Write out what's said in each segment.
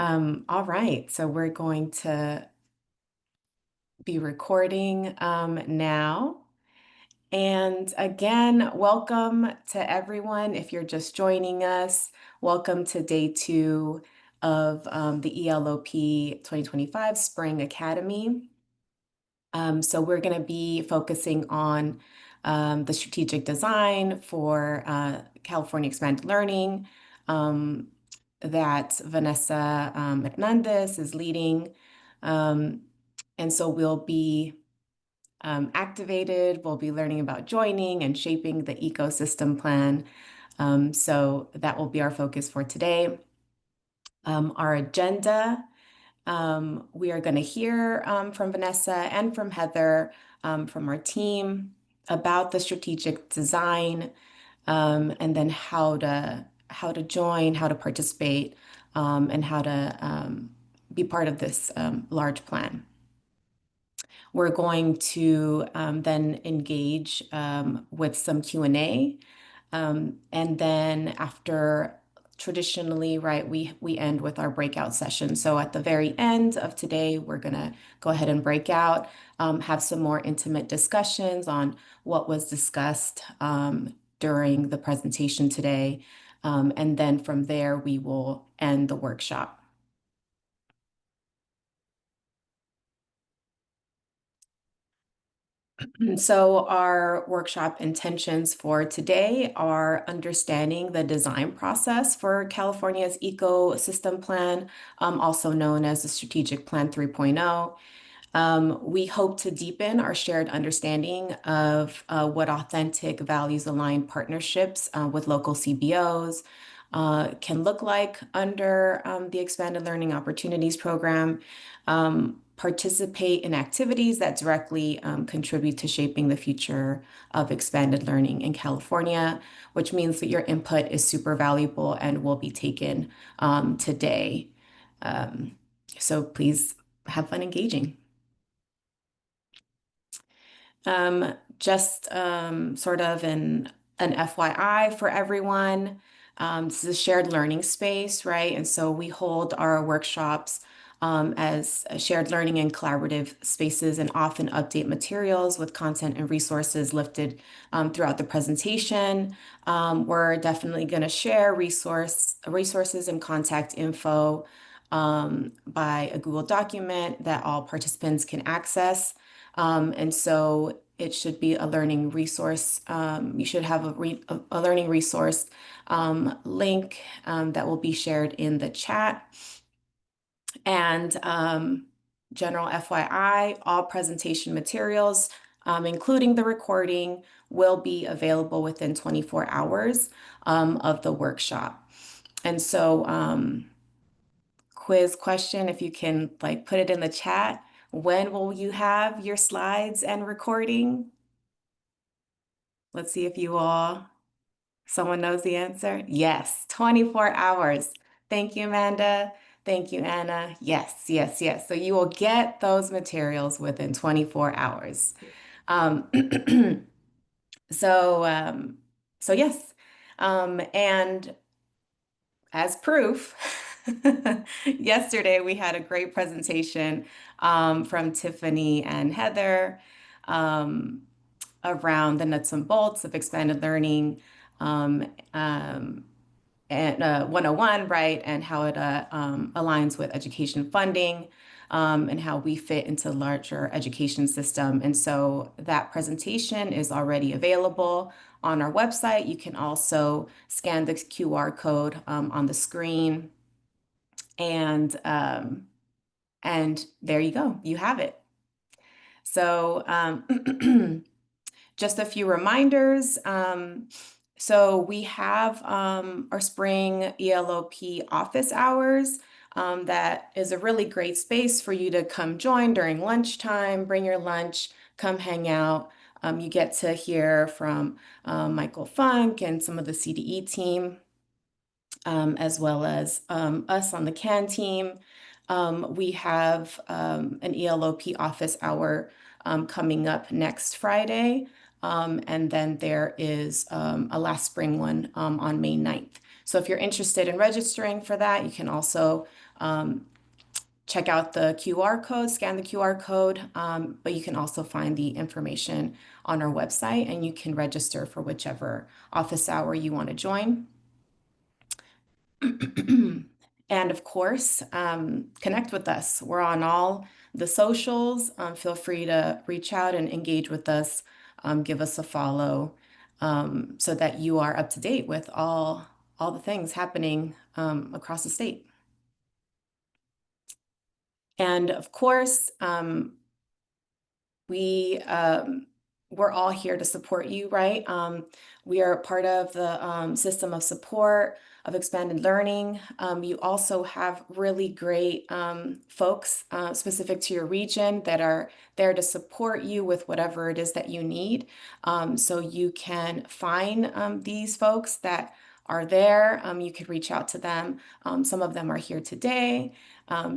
All right, so we're going to be recording now. And again, welcome to everyone. If you're just joining us, welcome to day 2 of the ELO-P 2025 Spring Academy. So we're going to be focusing on the strategic design for California Expanded Learning that Vanessa Hernandez is leading. And so we'll be activated, we'll be learning about joining and shaping the ecosystem plan. So that will be our focus for today. Our agenda, we are going to hear from Vanessa and from Heather from our team about the strategic design and then how to join, how to participate, and how to be part of this large plan. We're going to then engage with some Q&A. And then after traditionally, right, we end with our breakout session. So at the very end of today, we're going to go ahead and break out, have some more intimate discussions on what was discussed during the presentation today. And then from there, we will end the workshop. So our workshop intentions for today are understanding the design process for California's ecosystem plan, also known as the Strategic Plan 3.0. We hope to deepen our shared understanding of what authentic values-aligned partnerships with local CBOs can look like under the Expanded Learning Opportunities Program, participate in activities that directly contribute to shaping the future of expanded learning in California, which means that your input is super valuable and will be taken today. So please have fun engaging. Just sort of an FYI for everyone. This is a shared learning space, right? And so we hold our workshops as shared learning and collaborative spaces and often update materials with content and resources lifted throughout the presentation. We're definitely going to share resources and contact info by a Google document that all participants can access. And so it should be a learning resource. You should have a learning resource link that will be shared in the chat. And general FYI, all presentation materials, including the recording, will be available within 24 hours of the workshop. And so quiz question, if you can like put it in the chat. When will you have your slides and recording? Let's see if someone knows the answer. Yes, 24 hours. Thank you, Amanda. Thank you, Anna. Yes, yes, yes. So you will get those materials within 24 hours. Um, so yes. And as proof, yesterday we had a great presentation from Tiffany and Heather around the nuts and bolts of expanded learning and 101, right? And how it aligns with education funding and how we fit into the larger education system. And so that presentation is already available on our website. You can also scan the QR code on the screen. And there you go, you have it. So just a few reminders. So we have our spring ELO-P office hours. That is a really great space for you to come join during lunchtime, bring your lunch, come hang out. You get to hear from Michael Funk and some of the CDE team, as well as us on the CAN team. We have an ELO-P office hour coming up next Friday. And then there is a last spring one on May 9th. So if you're interested in registering for that, you can also check out the QR code, scan the QR code, but you can also find the information on our website and you can register for whichever office hour you want to join. And of course, connect with us. We're on all the socials. Feel free to reach out and engage with us. Give us a follow so that you are up to date with all the things happening across the state. And of course, we're all here to support you, right? We are part of the system of support of expanded learning. You also have really great folks specific to your region that are there to support you with whatever it is that you need. So you can find these folks that are there. You could reach out to them. Some of them are here today.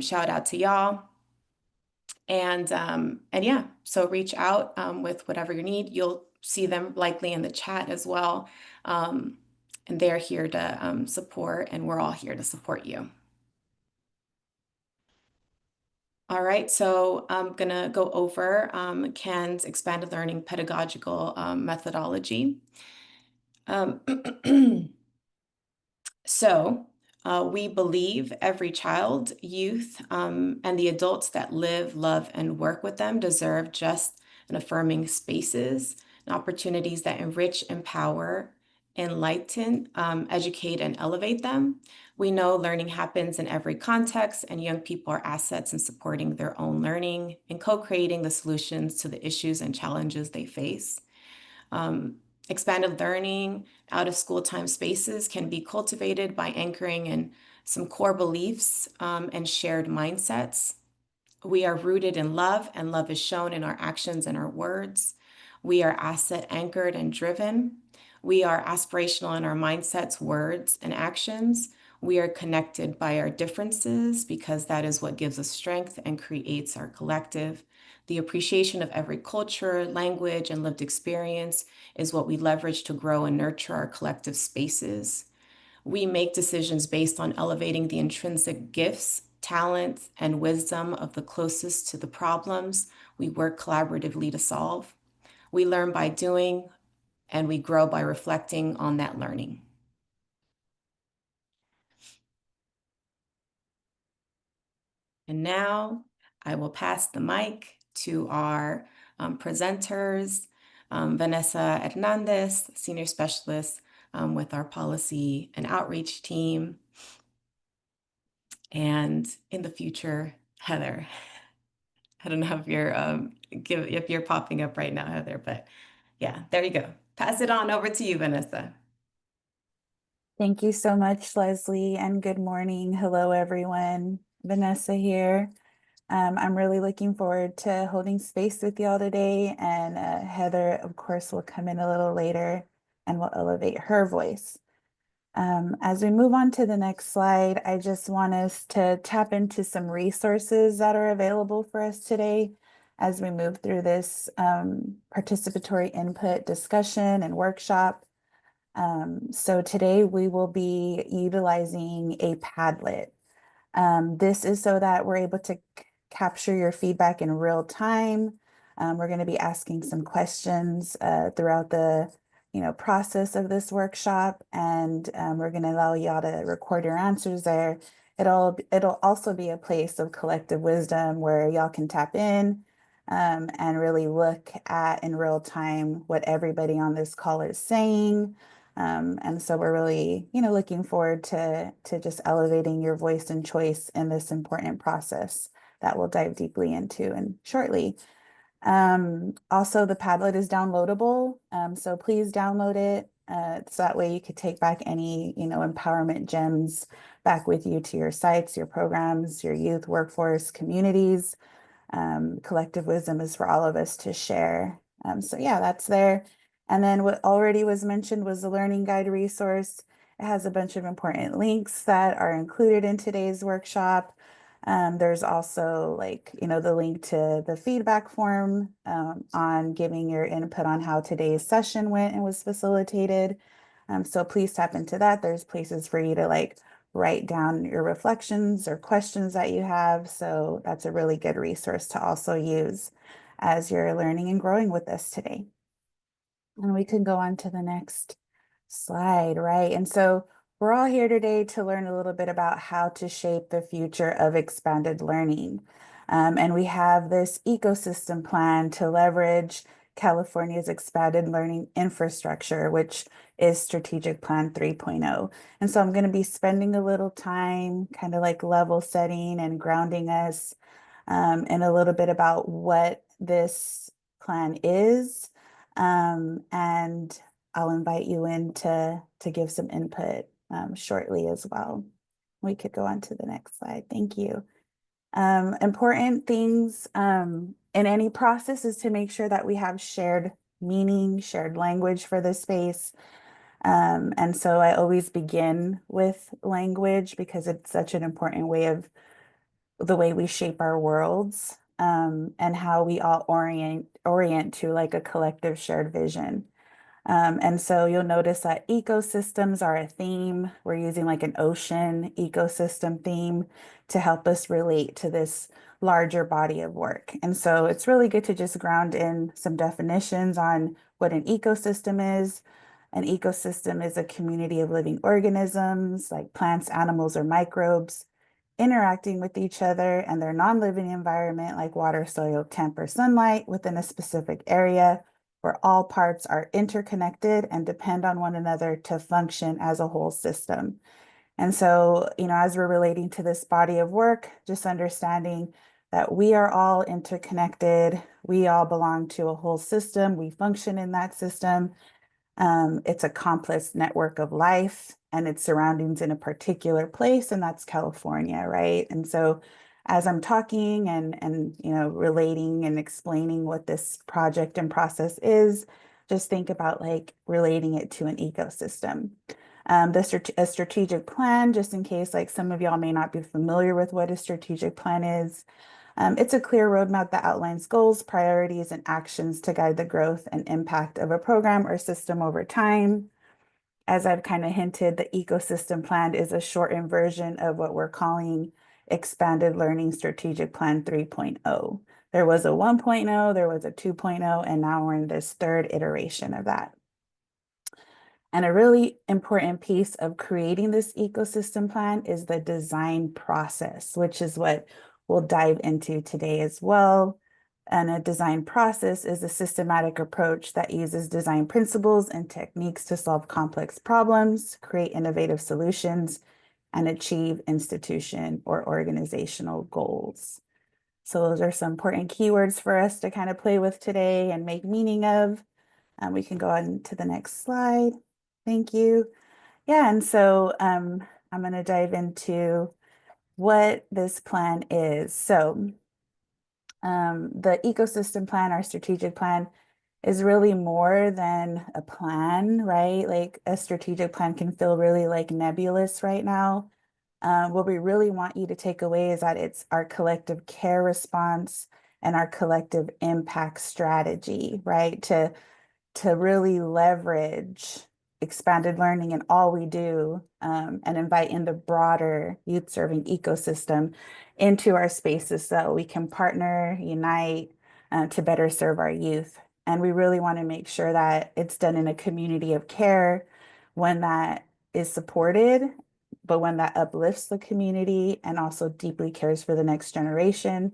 Shout out to y'all. And yeah, so reach out with whatever you need. You'll see them likely in the chat as well. And they're here to support, and we're all here to support you. All right, so I'm gonna go over Ken's expanded learning pedagogical methodology. So we believe every child, youth, and the adults that live, love, and work with them deserve just and affirming spaces and opportunities that enrich, empower, enlighten, educate, and elevate them. We know learning happens in every context, and young people are assets in supporting their own learning and co-creating the solutions to the issues and challenges they face. Expanded learning, out of school time spaces can be cultivated by anchoring in some core beliefs and shared mindsets. We are rooted in love, and love is shown in our actions and our words. We are asset anchored and driven. We are aspirational in our mindsets, words, and actions. We are connected by our differences because that is what gives us strength and creates our collective. The appreciation of every culture, language, and lived experience is what we leverage to grow and nurture our collective spaces. We make decisions based on elevating the intrinsic gifts, talents, and wisdom of the closest to the problems we work collaboratively to solve. We learn by doing, and we grow by reflecting on that learning. And now I will pass the mic to our presenters, Vanessa Hernandez, Senior Specialist with our Policy and Outreach team, and in the future, Heather. I don't know if you're popping up right now, Heather, but yeah, there you go. Pass it on over to you, Vanessa. Thank you so much, Leslie, and good morning. Hello, everyone. Vanessa here. I'm really looking forward to holding space with y'all today, and Heather, of course, will come in a little later and will elevate her voice. As we move on to the next slide, I just want us to tap into some resources that are available for us today as we move through this participatory input discussion and workshop. So today we will be utilizing a Padlet. This is so that we're able to capture your feedback in real time. We're going to be asking some questions throughout the process of this workshop, and we're going to allow y'all to record your answers there. It'll also be a place of collective wisdom where y'all can tap in and really look at in real time what everybody on this call is saying. And so we're really, looking forward to just elevating your voice and choice in this important process that we'll dive deeply into and shortly. Also, the Padlet is downloadable, so please download it. So that way you could take back any, empowerment gems back with you to your sites, your programs, your youth, workforce, communities. Collective wisdom is for all of us to share. So yeah, that's there. And then what already was mentioned was the learning guide resource. It has a bunch of important links that are included in today's workshop. There's also the link to the feedback form on giving your input on how today's session went and was facilitated. So please tap into that. There's places for you to write down your reflections or questions that you have. So that's a really good resource to also use as you're learning and growing with us today. And we can go on to the next slide, right? And so we're all here today to learn a little bit about how to shape the future of expanded learning. And we have this ecosystem plan to leverage California's expanded learning infrastructure, which is Strategic Plan 3.0. And so I'm going to be spending a little time kind of like level setting and grounding us and a little bit about what this plan is. And I'll invite you in to give some input shortly as well. We could go on to the next slide. Thank you. Important things in any process is to make sure that we have shared meaning, shared language for the space. And so I always begin with language because it's such an important way of the way we shape our worlds and how we all orient to like a collective shared vision. And so you'll notice that ecosystems are a theme. We're using like an ocean ecosystem theme to help us relate to this larger body of work. And so it's really good to just ground in some definitions on what an ecosystem is. An ecosystem is a community of living organisms like plants, animals, or microbes interacting with each other and their non-living environment like water, soil, temp, or sunlight within a specific area where all parts are interconnected and depend on one another to function as a whole system. And so, as we're relating to this body of work, just understanding that we are all interconnected, we all belong to a whole system, we function in that system, it's a complex network of life and its surroundings in a particular place, and that's California, right? And so as I'm talking and relating and explaining what this project and process is, just think about like relating it to an ecosystem. A strategic plan, just in case like some of y'all may not be familiar with what a strategic plan is. It's a clear roadmap that outlines goals, priorities, and actions to guide the growth and impact of a program or system over time. As I've kind of hinted, the ecosystem plan is a shortened version of what we're calling Expanded Learning Strategic Plan 3.0. There was a 1.0, there was a 2.0, and now we're in this third iteration of that. And a really important piece of creating this ecosystem plan is the design process, which is what we'll dive into today as well. And a design process is a systematic approach that uses design principles and techniques to solve complex problems, create innovative solutions, and achieve institution or organizational goals. So those are some important keywords for us to kind of play with today and make meaning of. We can go on to the next slide. Thank you. Yeah, and so I'm going to dive into what this plan is. So the ecosystem plan, our strategic plan, is really more than a plan, right? Like a strategic plan can feel really like nebulous right now. What we really want you to take away is that it's our collective care response and our collective impact strategy, right? To really leverage expanded learning in all we do and invite in the broader youth serving ecosystem into our spaces so that we can partner, unite to better serve our youth. And we really want to make sure that it's done in a community of care, one that is supported, but one that uplifts the community and also deeply cares for the next generation.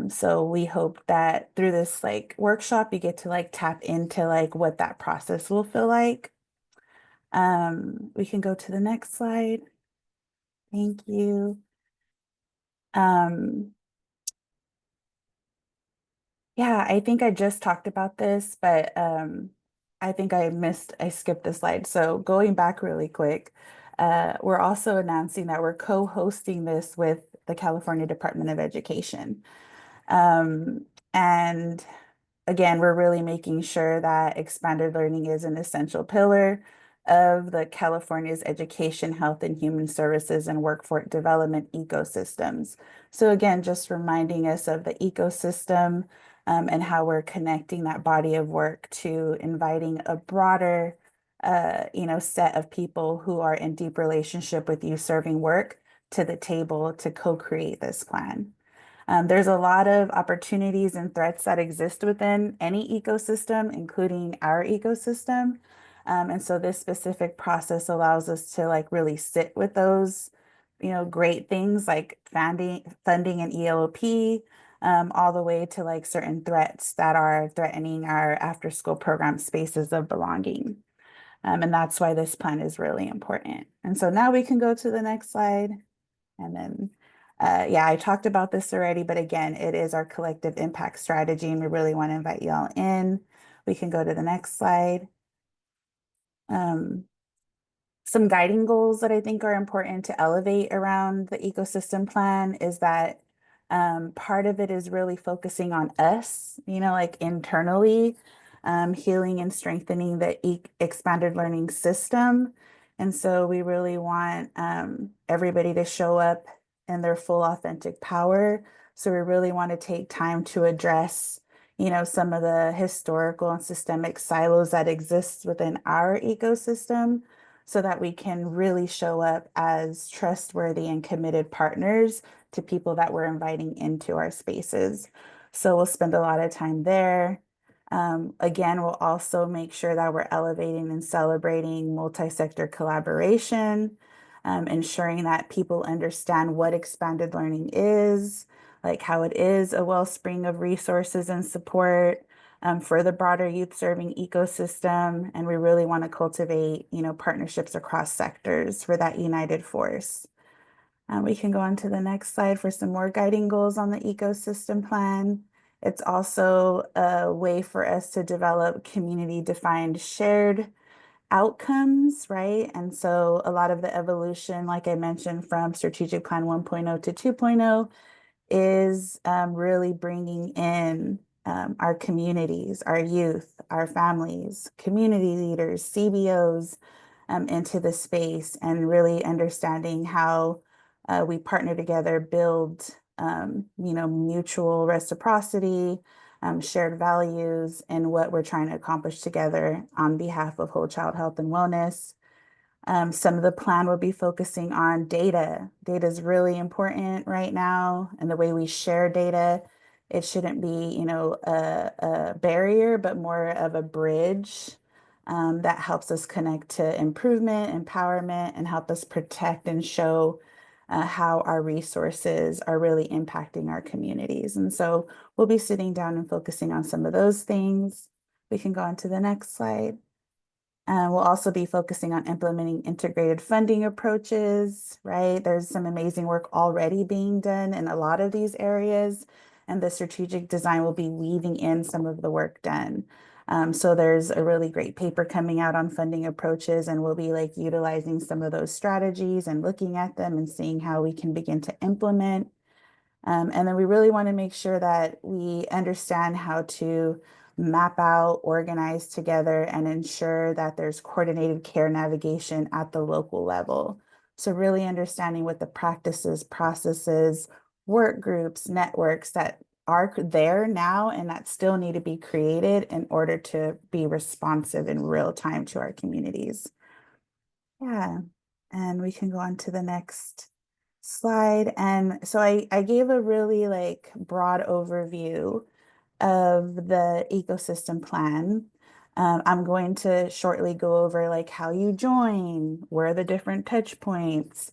So we hope that through this like workshop, you get to like tap into like what that process will feel like. We can go to the next slide. Thank you. Um, yeah, I think I just talked about this, but I think I skipped the slide. So going back really quick, we're also announcing that we're co-hosting this with the California Department of Education. And again, we're really making sure that expanded learning is an essential pillar of the California's education, health, and human services and workforce development ecosystems. So again, just reminding us of the ecosystem and how we're connecting that body of work to inviting a broader set of people who are in deep relationship with you serving work to the table to co-create this plan. There's a lot of opportunities and threats that exist within any ecosystem, including our ecosystem. And so this specific process allows us to like really sit with those, great things like funding and ELO-P, all the way to like certain threats that are threatening our after school program spaces of belonging. And that's why this plan is really important. And so now we can go to the next slide. And then, yeah, I talked about this already, but again, it is our collective impact strategy, and we really want to invite you all in. We can go to the next slide. Um, some guiding goals that I think are important to elevate around the ecosystem plan is that part of it is really focusing on us, like internally, healing and strengthening the expanded learning system. And so we really want everybody to show up in their full authentic power. So we really want to take time to address, some of the historical and systemic silos that exist within our ecosystem so that we can really show up as trustworthy and committed partners to people that we're inviting into our spaces. So we'll spend a lot of time there. Again, we'll also make sure that we're elevating and celebrating multi-sector collaboration, ensuring that people understand what expanded learning is, like how it is a wellspring of resources and support, for the broader youth serving ecosystem. And we really want to cultivate, partnerships across sectors for that united force. We can go on to the next slide for some more guiding goals on the ecosystem plan. It's also a way for us to develop community defined shared outcomes, right? And so a lot of the evolution, like I mentioned, from strategic plan 1.0 to 2.0 is really bringing in our communities, our youth, our families, community leaders, CBOs into the space and really understanding how we partner together, build, mutual reciprocity, shared values, and what we're trying to accomplish together on behalf of whole child health and wellness. Some of the plan will be focusing on data. Data is really important right now, and the way we share data, it shouldn't be, a barrier, but more of a bridge that helps us connect to improvement, empowerment, and help us protect and show how our resources are really impacting our communities. And so we'll be sitting down and focusing on some of those things. We can go on to the next slide. We'll also be focusing on implementing integrated funding approaches, right? There's some amazing work already being done in a lot of these areas, and the strategic design will be weaving in some of the work done. So there's a really great paper coming out on funding approaches, and we'll be like utilizing some of those strategies and looking at them and seeing how we can begin to implement. And then we really want to make sure that we understand how to map out, organize together, and ensure that there's coordinated care navigation at the local level. So really understanding what the practices, processes, work groups, networks that are there now and that still need to be created in order to be responsive in real time to our communities. Yeah, and we can go on to the next slide. And so I gave a really like broad overview of the ecosystem plan. I'm going to shortly go over like how you join, where are the different touch points,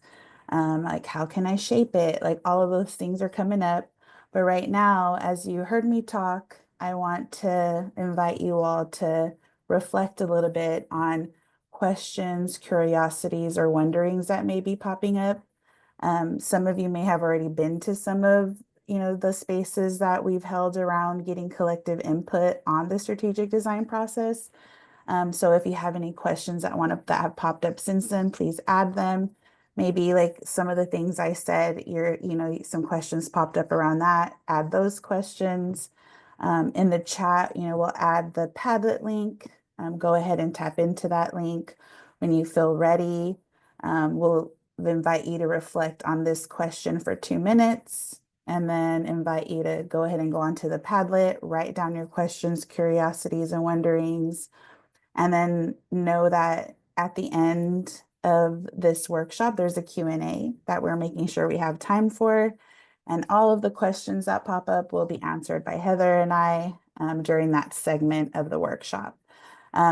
like how can I shape it? Like all of those things are coming up. But right now, as you heard me talk, I want to invite you all to reflect a little bit on questions, curiosities, or wonderings that may be popping up. Some of you may have already been to some of, the spaces that we've held around getting collective input on the strategic design process. So if you have any questions that have popped up since then, please add them. Maybe like some of the things I said, some questions popped up around that, add those questions. In the chat, we'll add the Padlet link. Go ahead and tap into that link when you feel ready. We'll invite you to reflect on this question for 2 minutes and then invite you to go ahead and go onto the Padlet, write down your questions, curiosities, and wonderings. And then know that at the end of this workshop, there's a Q&A that we're making sure we have time for. And all of the questions that pop up will be answered by Heather and I during that segment of the workshop.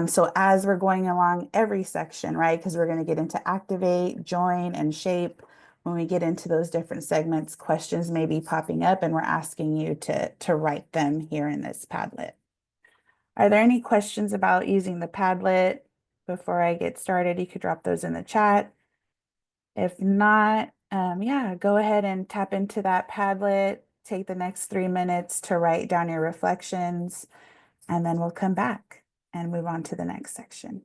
So as we're going along every section, right, because we're going to get into activate, join, and shape. When we get into those different segments, questions may be popping up and we're asking you to write them here in this Padlet. Are there any questions about using the Padlet before I get started? You could drop those in the chat. If not, yeah, go ahead and tap into that Padlet. Take the next 3 minutes to write down your reflections, and then we'll come back and move on to the next section.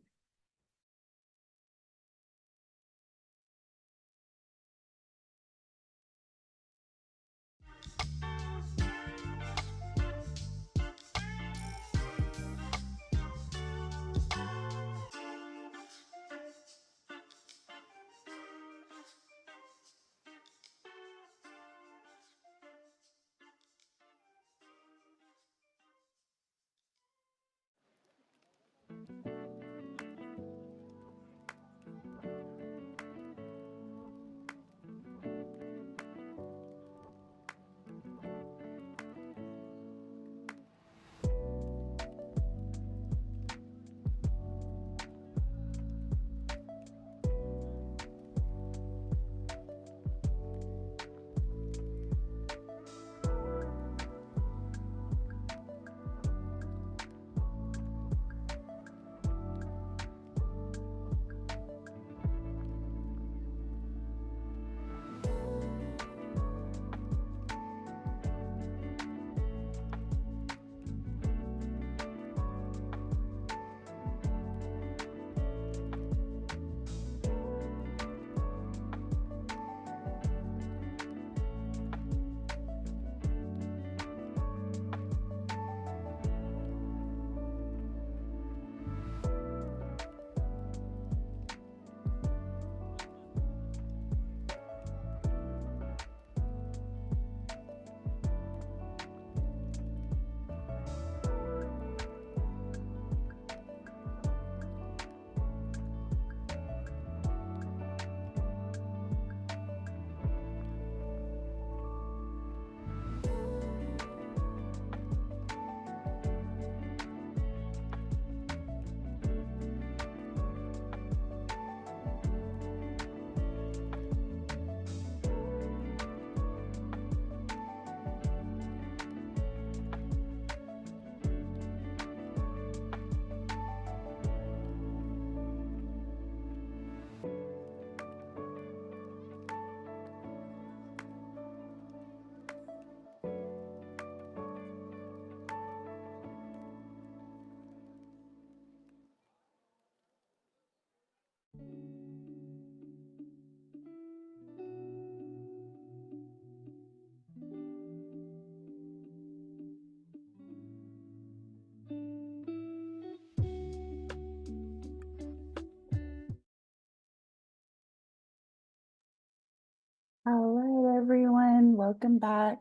All right, everyone, welcome back.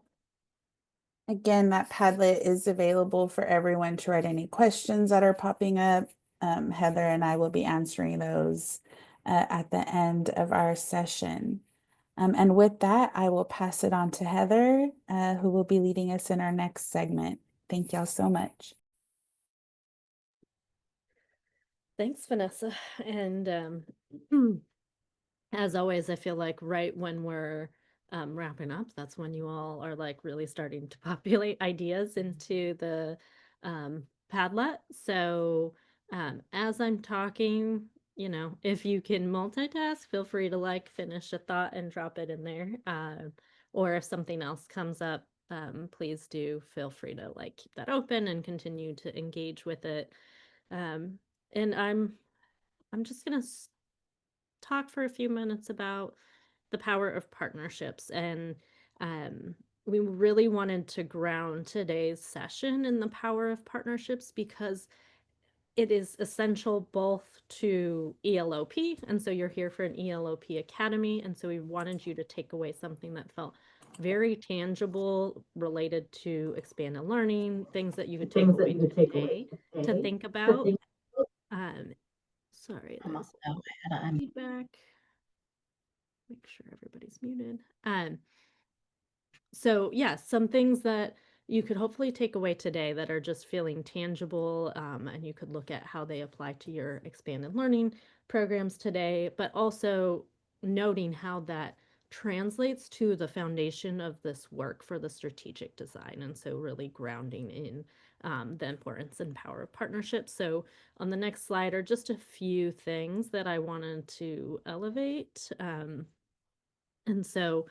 Again, that Padlet is available for everyone to write any questions that are popping up. Heather and I will be answering those at the end of our session. And with that, I will pass it on to Heather, who will be leading us in our next segment. Thank y'all so much. Thanks, Vanessa. And as always, I feel like right when we're wrapping up, that's when you all are like really starting to populate ideas into the Padlet. So as I'm talking, if you can multitask, feel free to like finish a thought and drop it in there. Or if something else comes up, please do feel free to like keep that open and continue to engage with it. And I'm just gonna talk for a few minutes about the power of partnerships, and um, we really wanted to ground today's session in the power of partnerships because it is essential both to ELO-P, and so you're here for an ELO-P Academy, and so we wanted you to take away something that felt very tangible related to expanded learning, things that you could take away today to think about Um, sorry, I'm there's also had a feedback. Make sure everybody's muted. So yeah, some things that you could hopefully take away today that are just feeling tangible, and you could look at how they apply to your expanded learning programs today, but also noting how that translates to the foundation of this work for the strategic design. And so really grounding in the importance and power of partnerships. So on the next slide are just a few things that I wanted to elevate. And so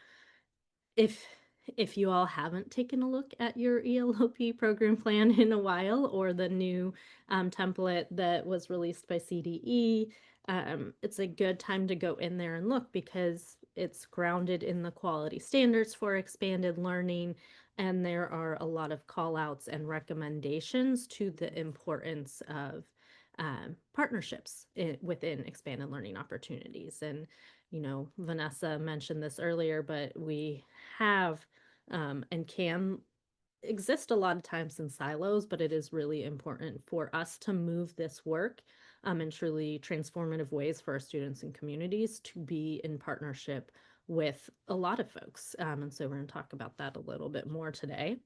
if if you all haven't taken a look at your ELO-P program plan in a while, or the new template that was released by CDE, it's a good time to go in there and look, because it's grounded in the quality standards for expanded learning, and there are a lot of call outs and recommendations to the importance of partnerships within expanded learning opportunities. And Vanessa mentioned this earlier, but we have and can exist a lot of times in silos, but it is really important for us to move this work in truly transformative ways for our students and communities to be in partnership with a lot of folks. And so we're going to talk about that a little bit more today.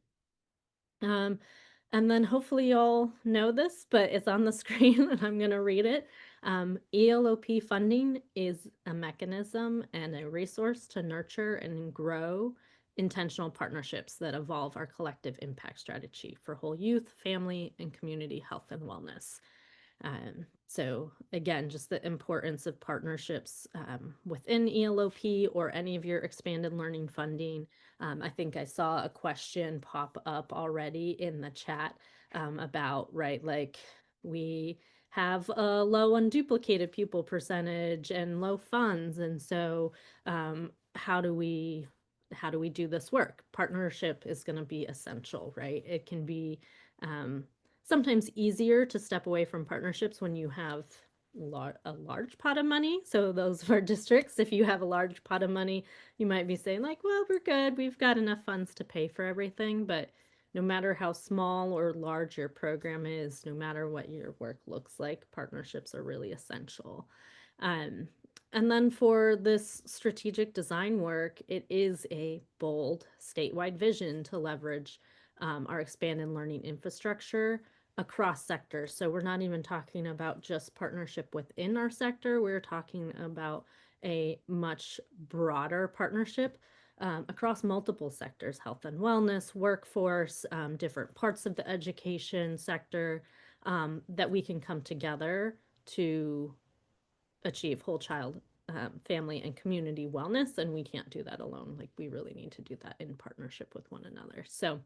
Um, and then hopefully y'all know this, but it's on the screen and I'm going to read it. ELO-P funding is a mechanism and a resource to nurture and grow intentional partnerships that evolve our collective impact strategy for whole youth, family, and community health and wellness. So again, just the importance of partnerships within ELO-P or any of your expanded learning funding. I think I saw a question pop up already in the chat about, right, like we have a low unduplicated pupil percentage and low funds. And so how do we do this work? Partnership is going to be essential, right? It can be sometimes easier to step away from partnerships when you have a large pot of money. So those of our districts, if you have a large pot of money, you might be saying like, well, we're good. We've got enough funds to pay for everything. But no matter how small or large your program is, no matter what your work looks like, partnerships are really essential. Um, and then for this strategic design work, it is a bold statewide vision to leverage our expanded learning infrastructure across sectors. So we're not even talking about just partnership within our sector. We're talking about a much broader partnership across multiple sectors: health and wellness, workforce, different parts of the education sector, that we can come together to achieve whole child, family, and community wellness. And we can't do that alone. Like, we really need to do that in partnership with one another. So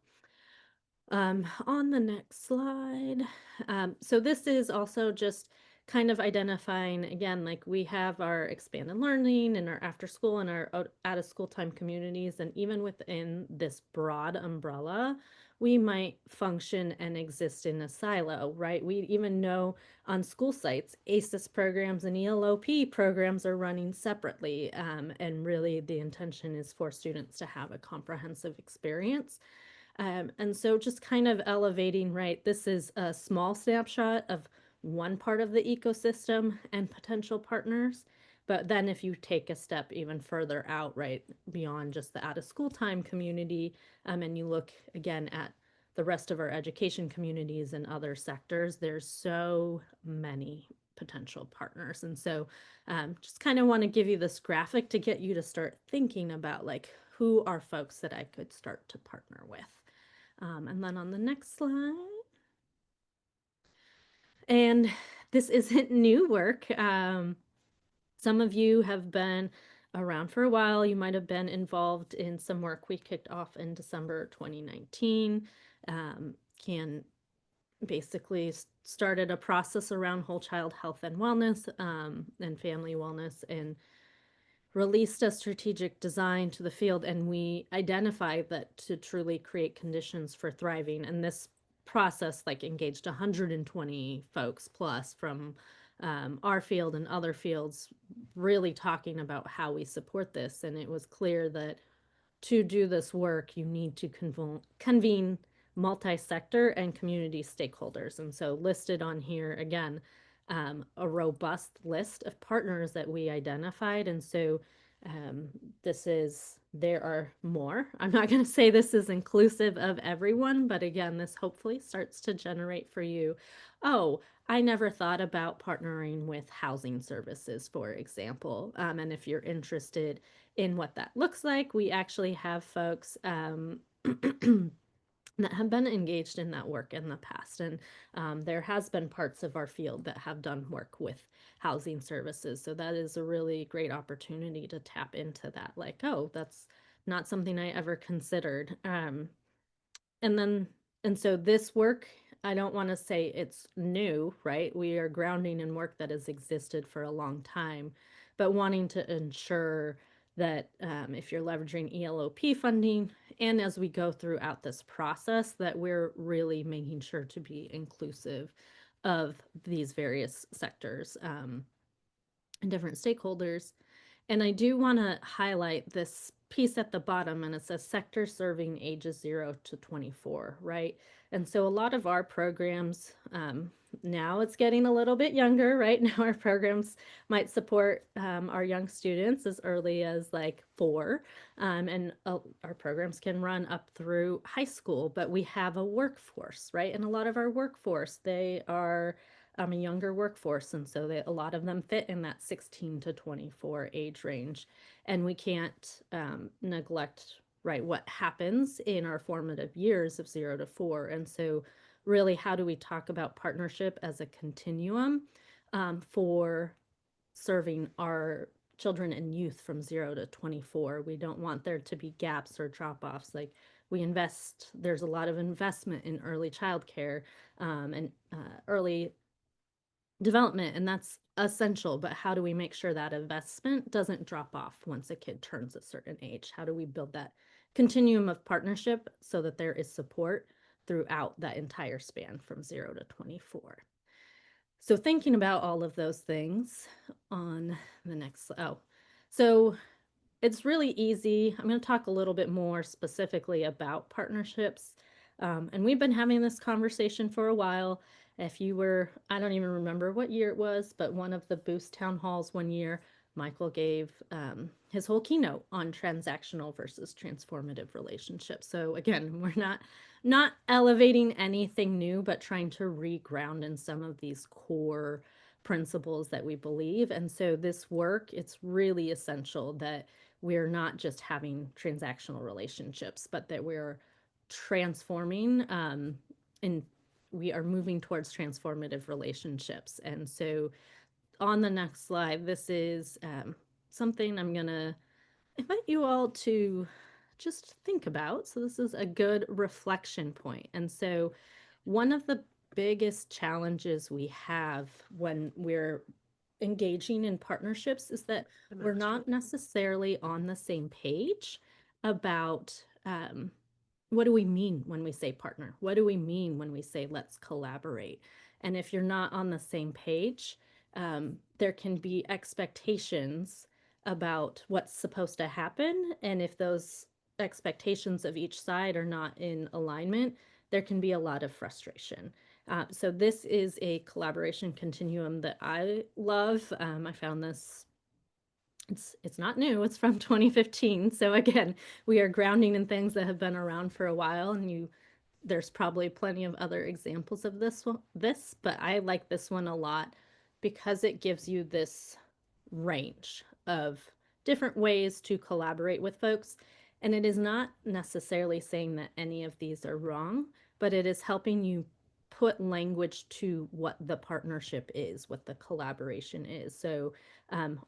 on the next slide. So this is also just kind of identifying, again, like we have our expanded learning and our after school and our out of school time communities. And even within this broad umbrella, we might function and exist in a silo, right? We even know on school sites, ACES programs and ELO-P programs are running separately. And really the intention is for students to have a comprehensive experience. And so just kind of elevating, right? This is a small snapshot of one part of the ecosystem and potential partners. But then if you take a step even further out, right, beyond just the out of school time community, and you look again at the rest of our education communities and other sectors, there's so many potential partners. And so just kind of want to give you this graphic to get you to start thinking about like, who are folks that I could start to partner with. And then on the next slide, and this isn't new work. Some of you have been around for a while. You might have been involved in some work we kicked off in December 2019. Can basically started a process around whole child health and wellness, and family wellness, and released a strategic design to the field, and we identified that to truly create conditions for thriving. And this process like engaged 120 folks plus from our field and other fields, really talking about how we support this. And it was clear that to do this work, you need to convene multi-sector and community stakeholders. And so listed on here again, a robust list of partners that we identified. And so there are more. I'm not going to say this is inclusive of everyone, but again, this hopefully starts to generate for you, oh, I never thought about partnering with housing services, for example. And if you're interested in what that looks like, we actually have folks that have been engaged in that work in the past. And there has been parts of our field that have done work with housing services. So that is a really great opportunity to tap into that. Like, oh, that's not something I ever considered. And then, and so this work, I don't want to say it's new, right? We are grounding in work that has existed for a long time, but wanting to ensure that if you're leveraging ELO-P funding, and as we go throughout this process, that we're really making sure to be inclusive of these various sectors and different stakeholders. And I do want to highlight this piece at the bottom, and it says sector serving ages 0 to 24, right? And so a lot of our programs, now it's getting a little bit younger, right? Now our programs might support our young students as early as like 4, and our programs can run up through high school, but we have a workforce, right? And a lot of our workforce, they are a younger workforce. And so a lot of them fit in that 16 to 24 age range. And we can't neglect, right, what happens in our formative years of 0 to 4. And so, really, how do we talk about partnership as a continuum for serving our children and youth from 0 to 24? We don't want there to be gaps or drop offs. Like, there's a lot of investment in early childcare and early development, and that's essential. But how do we make sure that investment doesn't drop off once a kid turns a certain age? How do we build that continuum of partnership so that there is support throughout that entire span from 0 to 24? So thinking about all of those things on the next, so it's really easy. I'm going to talk a little bit more specifically about partnerships. And we've been having this conversation for a while. If you were, I don't even remember what year it was, but one of the Boost town halls one year, Michael gave his whole keynote on transactional versus transformative relationships. So again, we're not elevating anything new, but trying to reground in some of these core principles that we believe. And so this work, it's really essential that we're not just having transactional relationships, but that we're transforming and we are moving towards transformative relationships. And so on the next slide, this is something I'm going to invite you all to just think about. So this is a good reflection point. And so one of the biggest challenges we have when we're engaging in partnerships is that we're not necessarily on the same page about what do we mean when we say partner? What do we mean when we say let's collaborate? And if you're not on the same page, there can be expectations about what's supposed to happen. And if those expectations of each side are not in alignment, there can be a lot of frustration. So this is a collaboration continuum that I love. I found this, it's not new, it's from 2015. So again, we are grounding in things that have been around for a while, and there's probably plenty of other examples of this, but I like this one a lot because it gives you this range of different ways to collaborate with folks. And it is not necessarily saying that any of these are wrong, but it is helping you put language to what the partnership is, what the collaboration is. So,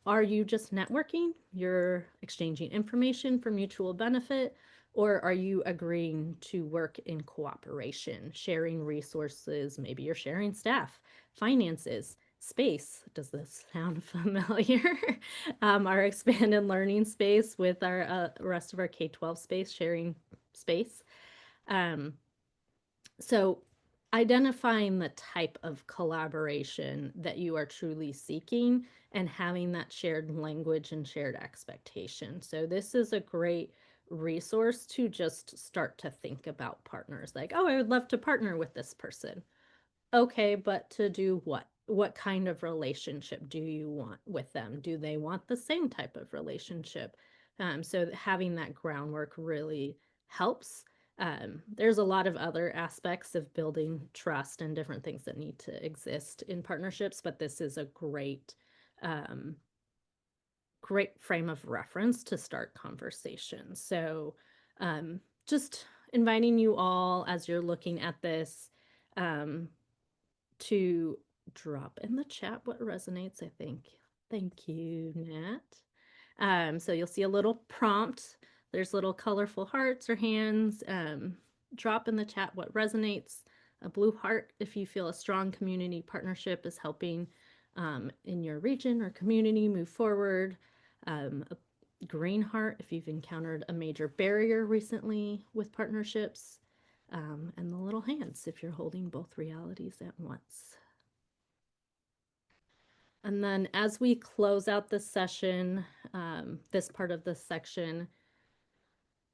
are you just networking? You're exchanging information for mutual benefit, or are you agreeing to work in cooperation, sharing resources? Maybe you're sharing staff, finances, space. Does this sound familiar? Our expanded learning space with our rest of our K-12 space, sharing space. So identifying the type of collaboration that you are truly seeking and having that shared language and shared expectation. So this is a great resource to just start to think about partners. Like, oh, I would love to partner with this person. Okay, but to do what? what kind of relationship do you want with them? Do they want the same type of relationship? So having that groundwork really helps. There's a lot of other aspects of building trust and different things that need to exist in partnerships, but this is a great frame of reference to start conversations. So just inviting you all as you're looking at this to drop in the chat what resonates, I think. Thank you, Nat. So you'll see a little prompt. There's little colorful hearts or hands. Drop in the chat what resonates. A blue heart if you feel a strong community partnership is helping in your region or community move forward. A green heart if you've encountered a major barrier recently with partnerships. And the little hands if you're holding both realities at once. And then as we close out this session, this part of this section,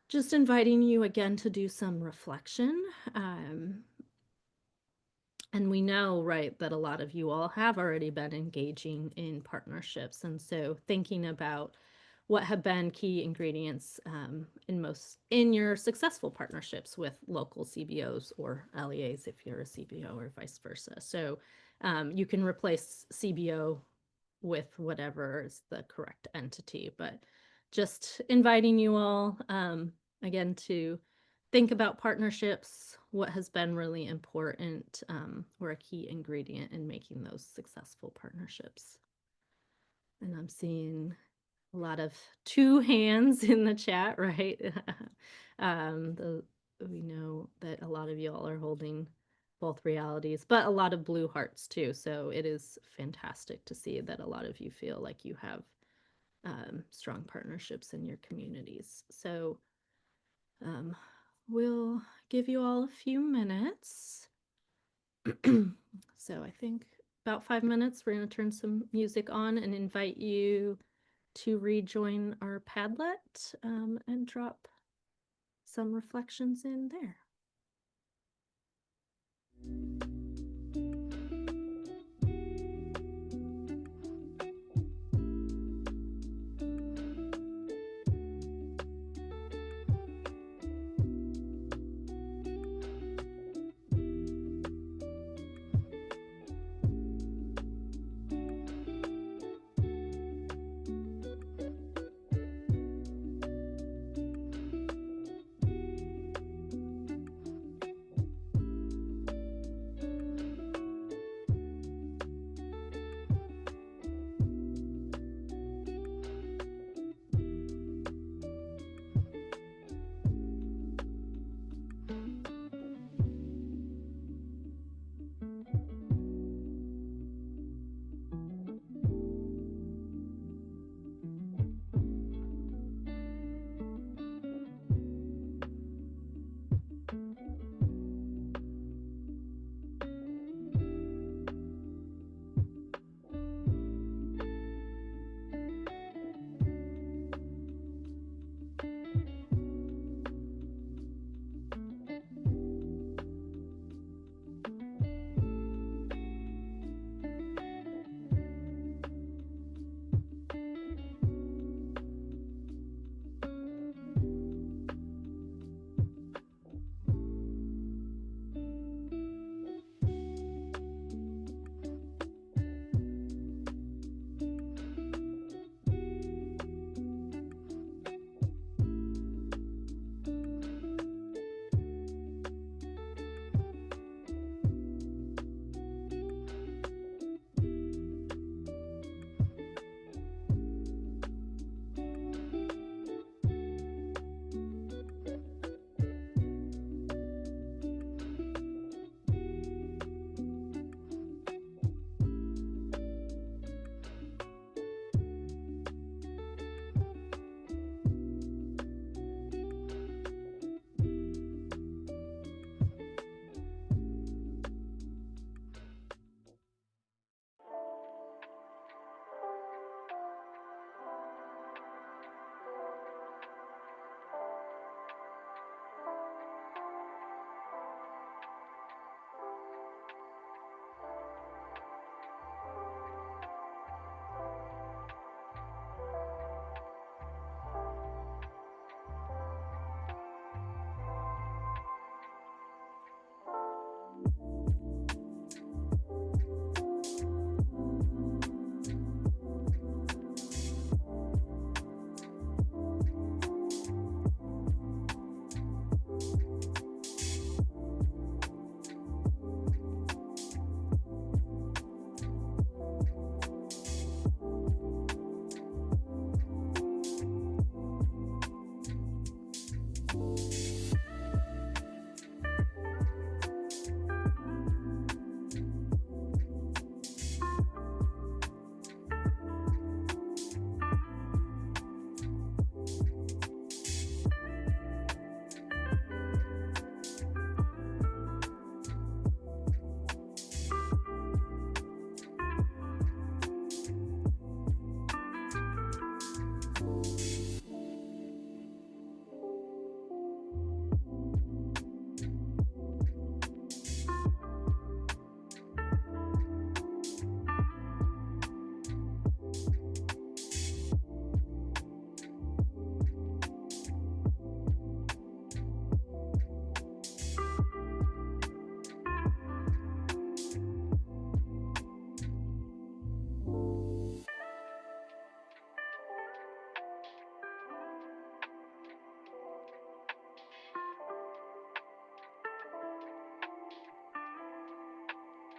just inviting you again to do some reflection. And we know, right, that a lot of you all have already been engaging in partnerships. And so thinking about what have been key ingredients in your successful partnerships with local CBOs or LEAs if you're a CBO or vice versa. So you can replace CBO with whatever is the correct entity, but just inviting you all again to think about partnerships, what has been really important or a key ingredient in making those successful partnerships. And I'm seeing a lot of two hands in the chat, right? We know that a lot of you all are holding both realities, but a lot of blue hearts too. So it is fantastic to see that a lot of you feel like you have strong partnerships in your communities. So we'll give you all a few minutes. So I think about 5 minutes, we're going to turn some music on and invite you to rejoin our Padlet and drop some reflections in there.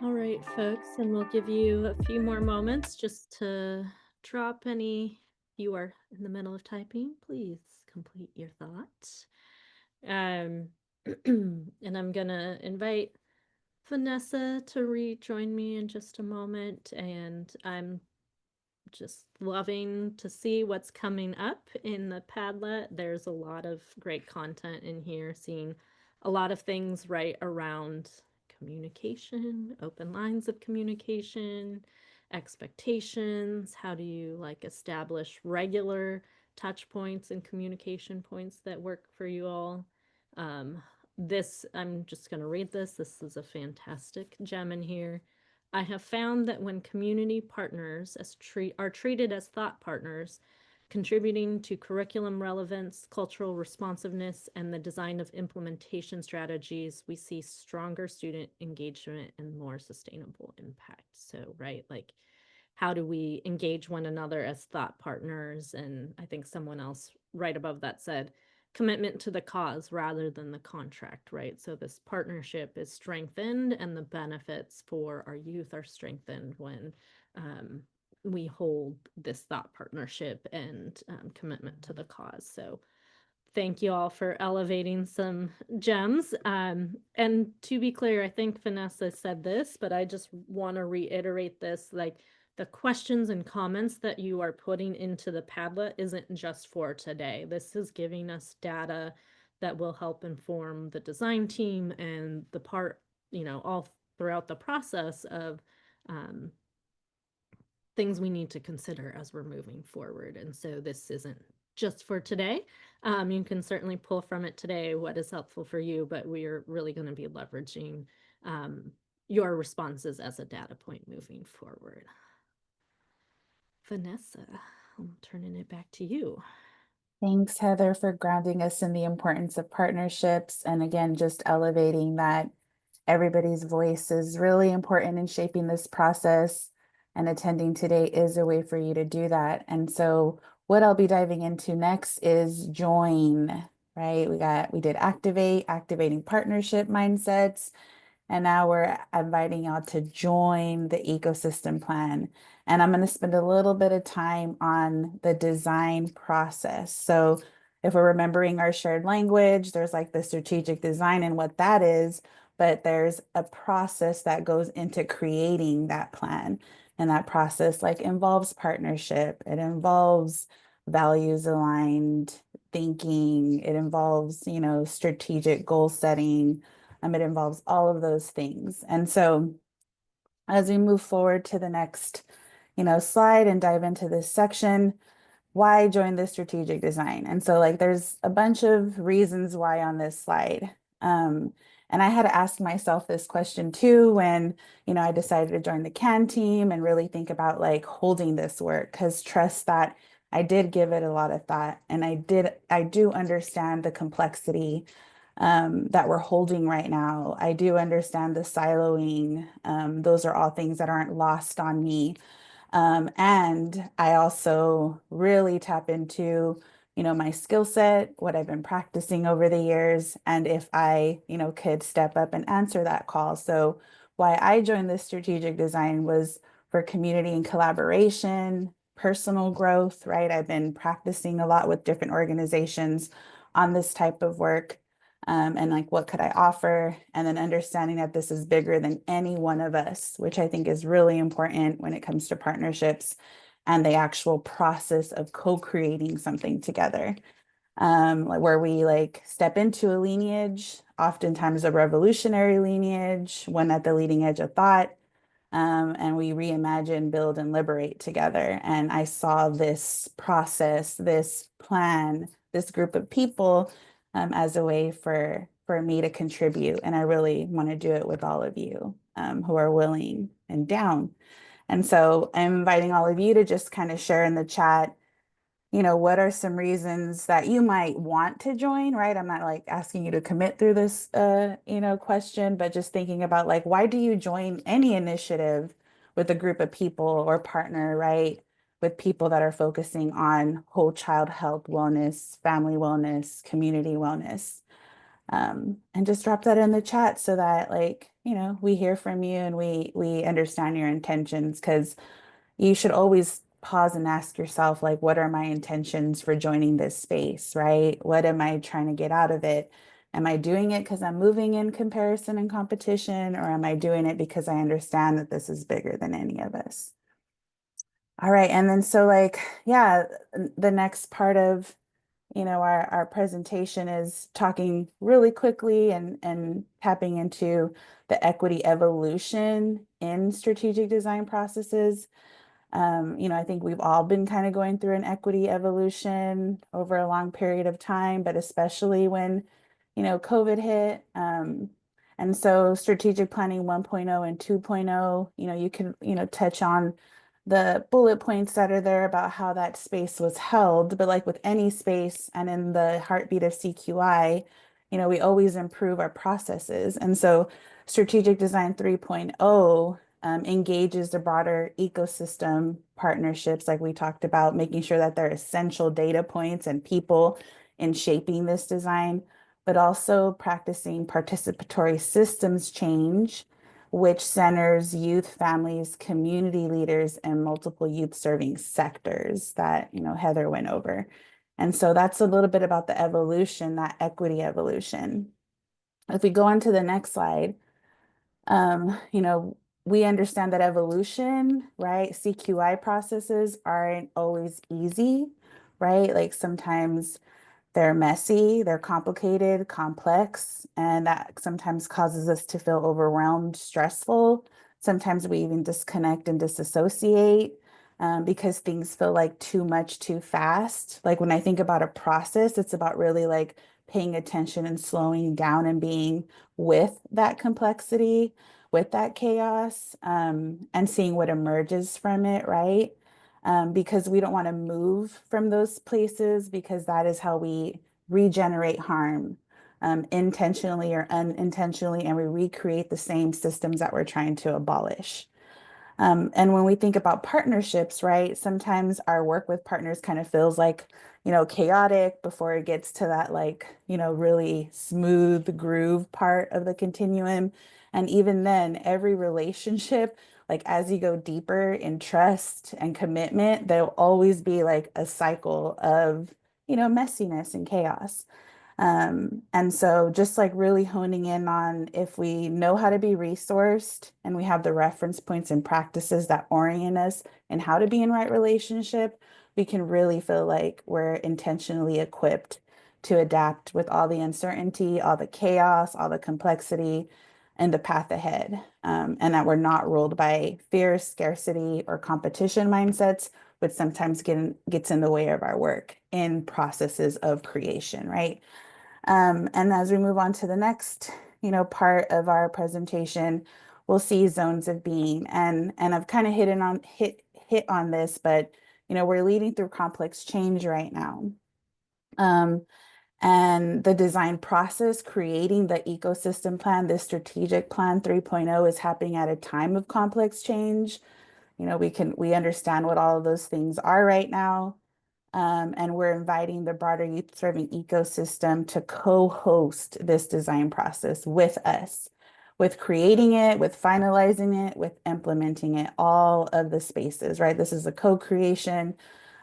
All right, folks, and we'll give you a few more moments just to drop any. You are in the middle of typing. Please complete your thoughts. And I'm gonna invite Vanessa to rejoin me in just a moment, and I'm just loving to see what's coming up in the Padlet. There's a lot of great content in here, seeing a lot of things right around communication, open lines of communication, expectations. How do you like establish regular touch points and communication points that work for you all? This, I'm just going to read this. This is a fantastic gem in here. I have found that when community partners are treated as thought partners, contributing to curriculum relevance, cultural responsiveness, and the design of implementation strategies, we see stronger student engagement and more sustainable impact. So, right, like, how do we engage one another as thought partners? And I think someone else right above that said, commitment to the cause rather than the contract, right? So this partnership is strengthened and the benefits for our youth are strengthened when we hold this thought partnership and commitment to the cause. So thank you all for elevating some gems. And to be clear, I think Vanessa said this, but I just want to reiterate this, like, the questions and comments that you are putting into the Padlet isn't just for today. This is giving us data that will help inform the design team and the part, all throughout the process of things we need to consider as we're moving forward. And so this isn't just for today. You can certainly pull from it today what is helpful for you, but we are really going to be leveraging your responses as a data point moving forward. Vanessa, I'm turning it back to you. Thanks, Heather, for grounding us in the importance of partnerships. And again, just elevating that everybody's voice is really important in shaping this process. And attending today is a way for you to do that. And so what I'll be diving into next is join, right? We did activating partnership mindsets. And now we're inviting y'all to join the ecosystem plan. And I'm going to spend a little bit of time on the design process. So if we're remembering our shared language, there's like the strategic design and what that is, but there's a process that goes into creating that plan. And that process like involves partnership. It involves values aligned thinking. It involves, strategic goal setting. It involves all of those things. And so as we move forward to the next, slide and dive into this section, why join the strategic design? And so like, there's a bunch of reasons why on this slide. And I had to ask myself this question too, when, I decided to join the CAN team and really think about like holding this work, because trust that I did give it a lot of thought and I do understand the complexity that we're holding right now. I do understand the siloing. Those are all things that aren't lost on me. And I also really tap into, my skill set, what I've been practicing over the years, and if I, could step up and answer that call. So why I joined this strategic design was for community and collaboration, personal growth, right? I've been practicing a lot with different organizations on this type of work. And like, what could I offer? And then understanding that this is bigger than any one of us, which I think is really important when it comes to partnerships and the actual process of co-creating something together. Like where we like step into a lineage, oftentimes a revolutionary lineage, one at the leading edge of thought, and we reimagine, build, and liberate together. And I saw this process, this plan, this group of people as a way for me to contribute. And I really want to do it with all of you who are willing and down. And so I'm inviting all of you to just kind of share in the chat, what are some reasons that you might want to join, right? I'm not like asking you to commit through this, question, but just thinking about like, why do you join any initiative with a group of people or partner, right? With people that are focusing on whole child health, wellness, family wellness, community wellness. And just drop that in the chat so that like, we hear from you and we understand your intentions, because you should always pause and ask yourself, like, what are my intentions for joining this space, right? What am I trying to get out of it? Am I doing it because I'm moving in comparison and competition, or am I doing it because I understand that this is bigger than any of us? All right. And then so like, yeah, the next part of, our presentation is talking really quickly and tapping into the equity evolution in strategic design processes. I think we've all been kind of going through an equity evolution over a long period of time, but especially when, COVID hit. And so strategic planning 1.0 and 2.0, you can, touch on the bullet points that are there about how that space was held. But like with any space and in the heartbeat of CQI, we always improve our processes. And so strategic design 3.0 engages the broader ecosystem partnerships, like we talked about, making sure that there are essential data points and people in shaping this design, but also practicing participatory systems change, which centers youth, families, community leaders, and multiple youth serving sectors that, Heather went over. And so that's a little bit about the evolution, that equity evolution. If we go on to the next slide, we understand that evolution, right? CQI processes aren't always easy, right? Like sometimes they're messy, they're complicated, complex, and that sometimes causes us to feel overwhelmed, stressful. Sometimes we even disconnect and disassociate because things feel like too much, too fast. Like when I think about a process, it's about really like paying attention and slowing down and being with that complexity, with that chaos, and seeing what emerges from it, right? Because we don't want to move from those places, because that is how we regenerate harm, intentionally or unintentionally, and we recreate the same systems that we're trying to abolish. And when we think about partnerships, right, sometimes our work with partners kind of feels like, chaotic before it gets to that like, really smooth groove part of the continuum. And even then, every relationship, like as you go deeper in trust and commitment, there'll always be like a cycle of, messiness and chaos. And so just like really honing in on if we know how to be resourced and we have the reference points and practices that orient us and how to be in right relationship, we can really feel like we're intentionally equipped to adapt with all the uncertainty, all the chaos, all the complexity, and the path ahead. And that we're not ruled by fear, scarcity, or competition mindsets, which sometimes gets in the way of our work in processes of creation, right? And as we move on to the next, part of our presentation, we'll see zones of being. And I've kind of hit on this, but we're leading through complex change right now. Um, And the design process, creating the ecosystem plan, the strategic plan 3.0 is happening at a time of complex change. You know, we understand what all of those things are right now. And we're inviting the broader youth serving ecosystem to co-host this design process with us, with creating it, with finalizing it, with implementing it, all of the spaces, right? This is a co-creation.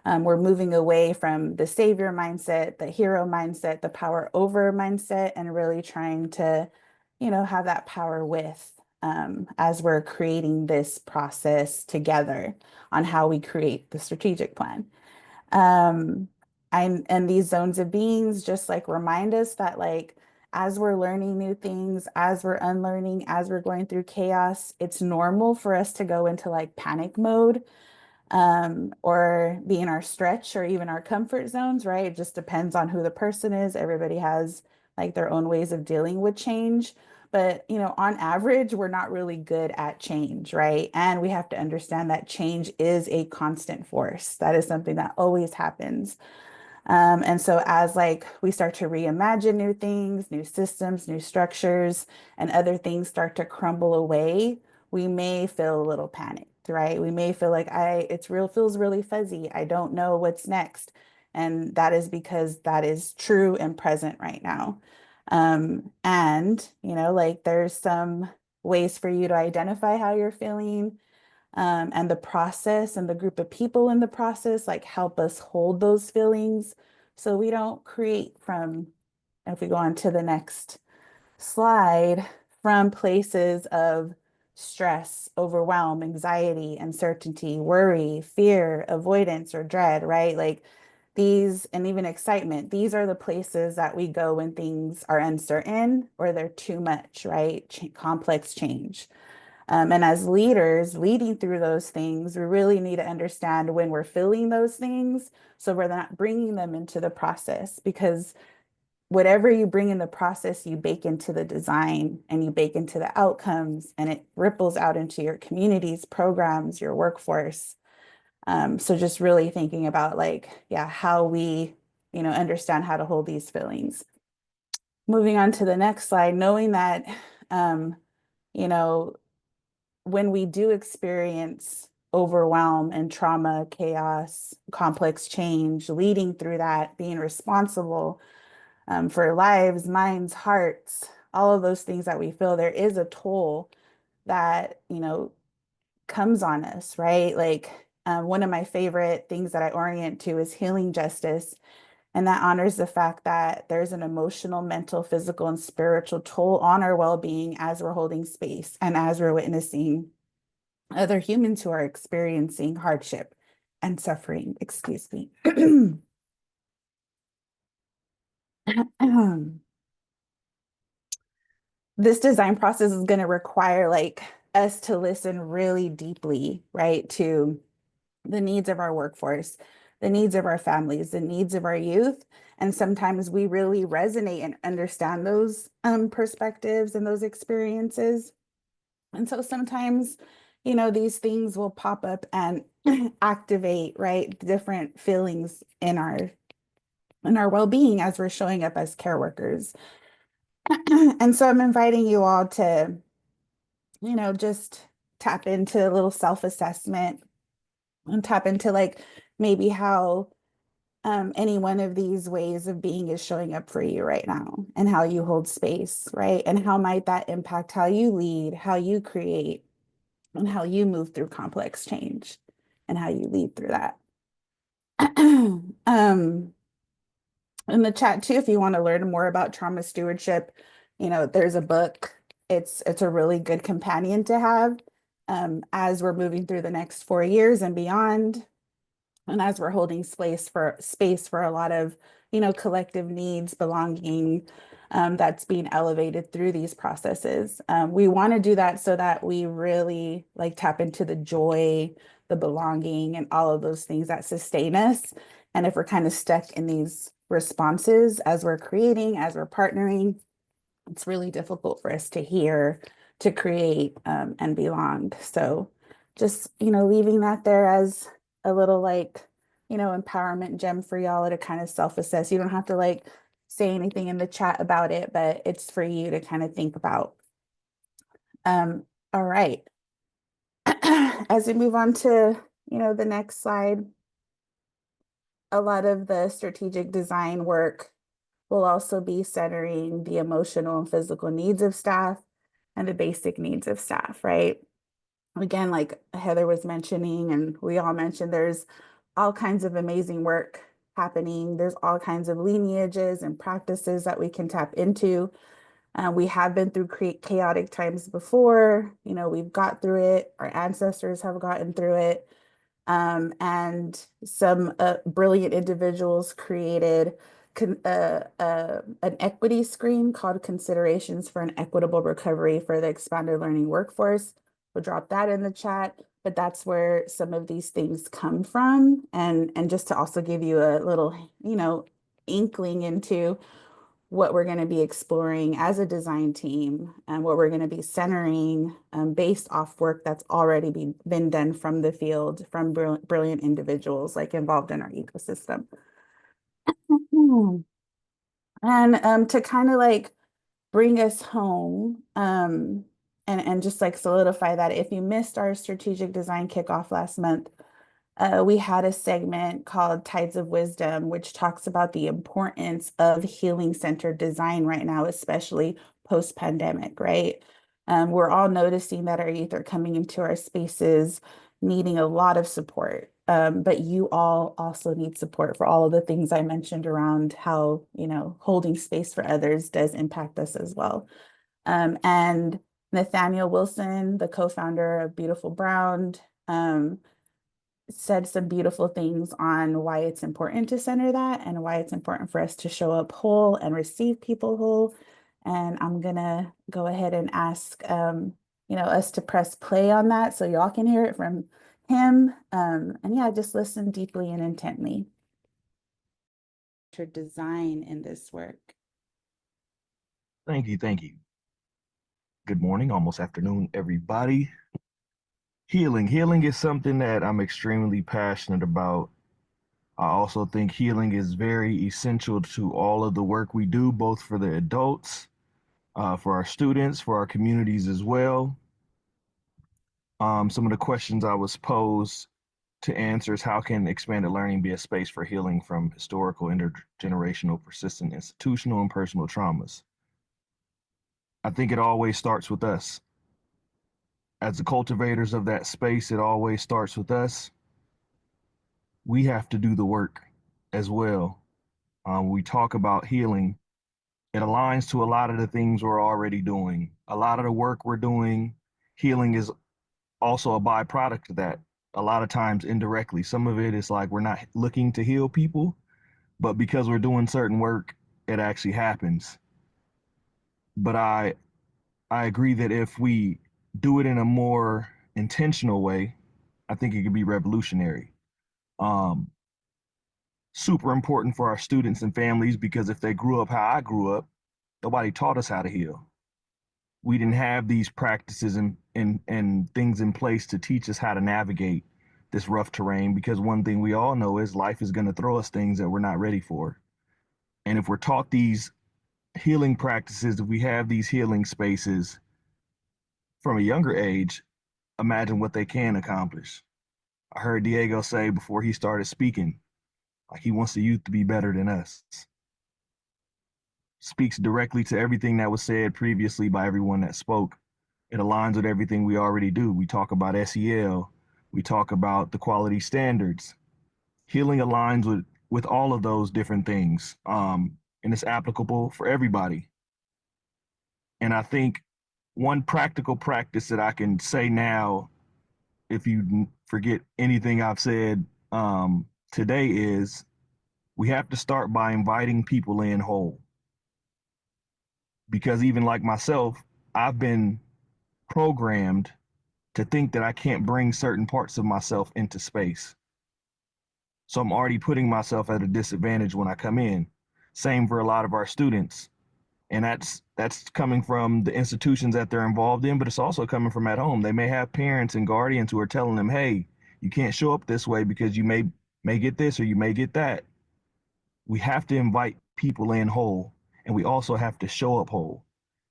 We're moving away from the savior mindset, the hero mindset, the power over mindset, and really trying to, you know, have that power with as we're creating this process together on how we create the strategic plan. Um, and these zones of beings just like remind us that like as we're learning new things, as we're unlearning, as we're going through chaos, it's normal for us to go into like panic mode or be in our stretch or even our comfort zones, right? It just depends on who the person is. Everybody has like their own ways of dealing with change. But, you know, on average, we're not really good at change, right? And we have to understand that change is a constant force. That is something that always happens. And so as like we start to reimagine new things, new systems, new structures, and other things start to crumble away, we may feel a little panicked, right? We may feel like feels really fuzzy. I don't know what's next. And that is because that is true and present right now. And you know, like there's some ways for you to identify how you're feeling and the process and the group of people in the process like help us hold those feelings so we don't create from, if we go on to the next slide, from places of stress, overwhelm, anxiety, uncertainty, worry, fear, avoidance, or dread, right? Like these, and even excitement, these are the places that we go when things are uncertain or they're too much, right? Complex change. And as leaders leading through those things, we really need to understand when we're feeling those things so we're not bringing them into the process, because whatever you bring in the process, you bake into the design and you bake into the outcomes, and it ripples out into your communities, programs, your workforce. So just really thinking about like, yeah, how we, you know, understand how to hold these feelings. Moving on to the next slide, knowing that, you know, when we do experience overwhelm and trauma, chaos, complex change, leading through that, being responsible for lives, minds, hearts, all of those things that we feel, there is a toll that, you know, comes on us, right? Like one of my favorite things that I orient to is healing justice. And that honors the fact that there's an emotional, mental, physical, and spiritual toll on our well-being as we're holding space and as we're witnessing other humans who are experiencing hardship and suffering. Excuse me. This design process is going to require like us to listen really deeply, right, to the needs of our workforce, the needs of our families, the needs of our youth. And sometimes we really resonate and understand those perspectives and those experiences. And so sometimes, you know, these things will pop up and activate, right, different feelings in our well-being as we're showing up as care workers. And so I'm inviting you all to, you know, just tap into a little self-assessment and tap into like maybe how any one of these ways of being is showing up for you right now and how you hold space, right? And how might that impact how you lead, how you create, and how you move through complex change and how you lead through that. um, in the chat too, if you want to learn more about trauma stewardship, you know, there's a book. It's a really good companion to have as we're moving through the next 4 years and beyond. And as we're holding space for a lot of, you know, collective needs, belonging, that's being elevated through these processes. We want to do that so that we really like tap into the joy, the belonging, and all of those things that sustain us. And if we're kind of stuck in these responses as we're creating, as we're partnering, it's really difficult for us to hear, to create, and belong. So just, you know, leaving that there as a little like, you know, empowerment gem for y'all to kind of self-assess. You don't have to like say anything in the chat about it, but it's for you to kind of think about. All right. As we move on to, the next slide, a lot of the strategic design work will also be centering the emotional and physical needs of staff and the basic needs of staff, right? Again, like Heather was mentioning, and we all mentioned, there's all kinds of amazing work happening. There's all kinds of lineages and practices that we can tap into. We have been through chaotic times before. We've got through it. Our ancestors have gotten through it. And some brilliant individuals created an equity screen called Considerations for an Equitable Recovery for the Expanded Learning Workforce. We'll drop that in the chat, but that's where some of these things come from. And just to also give you a little, inkling into what we're going to be exploring as a design team and what we're going to be centering based off work that's already been done from the field from brilliant individuals like involved in our ecosystem. And to kind of like bring us home and just like solidify that, if you missed our strategic design kickoff last month, we had a segment called Tides of Wisdom, which talks about the importance of healing-centered design right now, especially post-pandemic, right? We're all noticing that our youth are coming into our spaces needing a lot of support. But you all also need support for all of the things I mentioned around how, holding space for others does impact us as well. And Nathaniel Wilson, the co-founder of Beautiful Brown, said some beautiful things on why it's important to center that and why it's important for us to show up whole and receive people whole. And I'm gonna go ahead and ask us to press play on that so y'all can hear it from him. And yeah, just listen deeply and intently. Design in this work. Thank you. Good morning, almost afternoon, everybody. Healing is something that I'm extremely passionate about. I also think healing is very essential to all of the work we do, both for the adults, for our students, for our communities as well. Some of the questions I was posed to answer is, how can expanded learning be a space for healing from historical, intergenerational, persistent, institutional, and personal traumas? I think it always starts with us. As the cultivators of that space, it always starts with us. We have to do the work as well. We talk about healing. It aligns to a lot of the things we're already doing. A lot of the work we're doing, healing is also a byproduct of that. A lot of times indirectly. Some of it is like we're not looking to heal people, but because we're doing certain work, it actually happens. But I agree that if we do it in a more intentional way, I think it could be revolutionary. Super important for our students and families, because if they grew up how I grew up, nobody taught us how to heal. We didn't have these practices and things in place to teach us how to navigate this rough terrain, because one thing we all know is life is going to throw us things that we're not ready for. And if we're taught these healing practices, if we have these healing spaces from a younger age, imagine what they can accomplish. I heard Diego say before he started speaking, like he wants the youth to be better than us. Speaks directly to everything that was said previously by everyone that spoke. It aligns with everything we already do. We talk about SEL. We talk about the quality standards. Healing aligns with all of those different things. And it's applicable for everybody. And I think one practical practice that I can say now, if you forget anything I've said today, is we have to start by inviting people in whole. Because even like myself, I've been programmed to think that I can't bring certain parts of myself into space. So I'm already putting myself at a disadvantage when I come in. Same for a lot of our students. And that's coming from the institutions that they're involved in, but it's also coming from at home. They may have parents and guardians who are telling them, hey, you can't show up this way because you may get this or you may get that. We have to invite people in whole, and we also have to show up whole.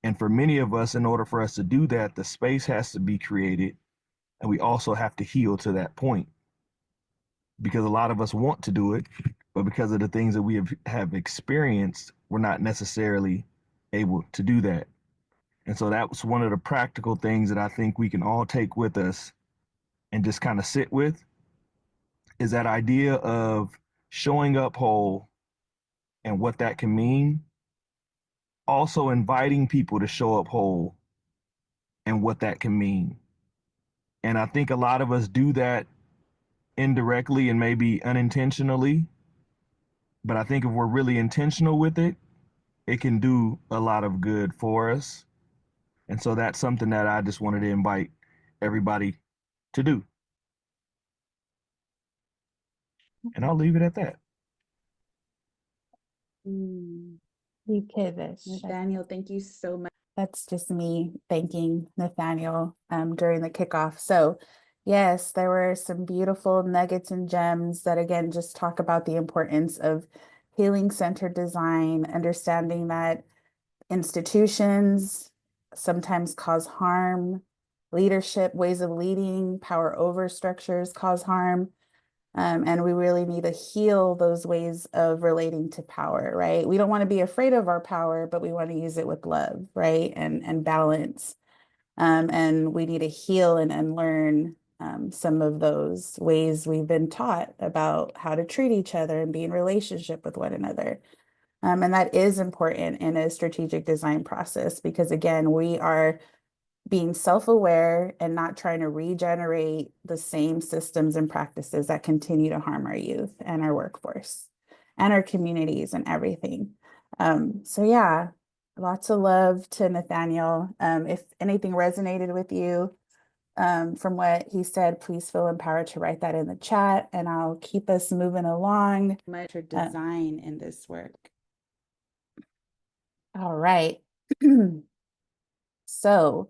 And for many of us, in order for us to do that, the space has to be created, and we also have to heal to that point, because a lot of us want to do it, but because of the things that we have experienced, we're not necessarily able to do that. And so that was one of the practical things that I think we can all take with us and just kind of sit with, is that idea of showing up whole and what that can mean. Also inviting people to show up whole and what that can mean. And I think a lot of us do that indirectly and maybe unintentionally. But I think if we're really intentional with it, it can do a lot of good for us. And so that's something that I just wanted to invite everybody to do. And I'll leave it at that. You pivot. Nathaniel, thank you so much. That's just me thanking Nathaniel during the kickoff. So yes, there were some beautiful nuggets and gems that again just talk about the importance of healing-centered design, understanding that institutions sometimes cause harm, leadership, ways of leading, power over structures cause harm. And we really need to heal those ways of relating to power, right? We don't want to be afraid of our power, but we want to use it with love, right? And balance. And we need to heal and unlearn some of those ways we've been taught about how to treat each other and be in relationship with one another. And that is important in a strategic design process because, again, we are being self-aware and not trying to regenerate the same systems and practices that continue to harm our youth and our workforce and our communities and everything. So yeah, lots of love to Nathaniel. If anything resonated with you from what he said, please feel empowered to write that in the chat and I'll keep us moving along. Much design in this work. All right. So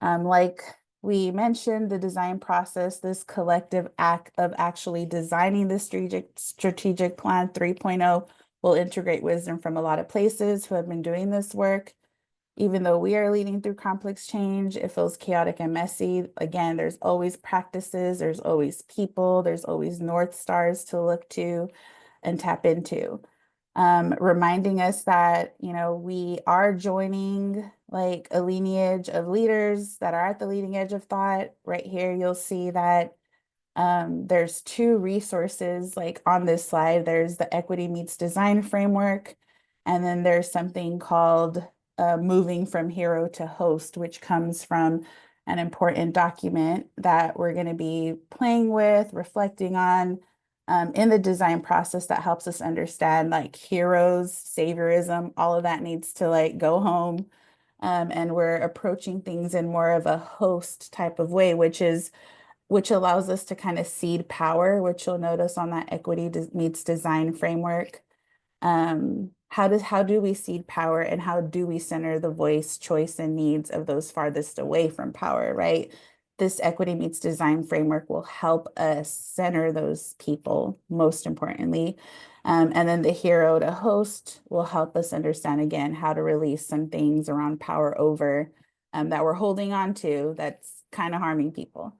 like we mentioned, the design process, this collective act of actually designing the strategic plan 3.0 will integrate wisdom from a lot of places who have been doing this work. Even though we are leading through complex change, it feels chaotic and messy. Again, there's always practices, there's always people, there's always North Stars to look to and tap into. Reminding us that, you know, we are joining like a lineage of leaders that are at the leading edge of thought. Right here, you'll see that there's two resources like on this slide. There's the Equity Meets Design framework, and then there's something called Moving from Hero to Host, which comes from an important document that we're going to be playing with, reflecting on in the design process that helps us understand like heroes, saviorism, all of that needs to like go home. And we're approaching things in more of a host type of way, which allows us to kind of seed power, which you'll notice on that Equity Meets Design framework. How do we seed power and how do we center the voice, choice, and needs of those farthest away from power, right? This Equity Meets Design framework will help us center those people, most importantly. And then the hero to host will help us understand, again, how to release some things around power over that we're holding on to that's kind of harming people.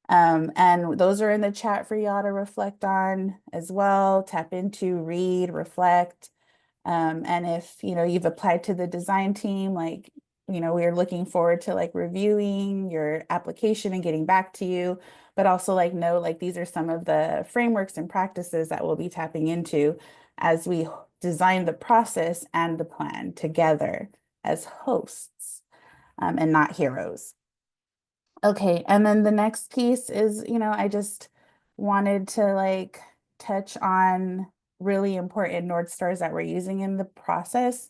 And those are in the chat for y'all to reflect on as well, tap into, read, reflect. And if, you know, you've applied to the design team, like, you know, we're looking forward to like reviewing your application and getting back to you, but also like know, like these are some of the frameworks and practices that we'll be tapping into as we design the process and the plan together as hosts and not heroes. Okay, and then the next piece is, you know, I just wanted to like touch on really important North Stars that we're using in the process.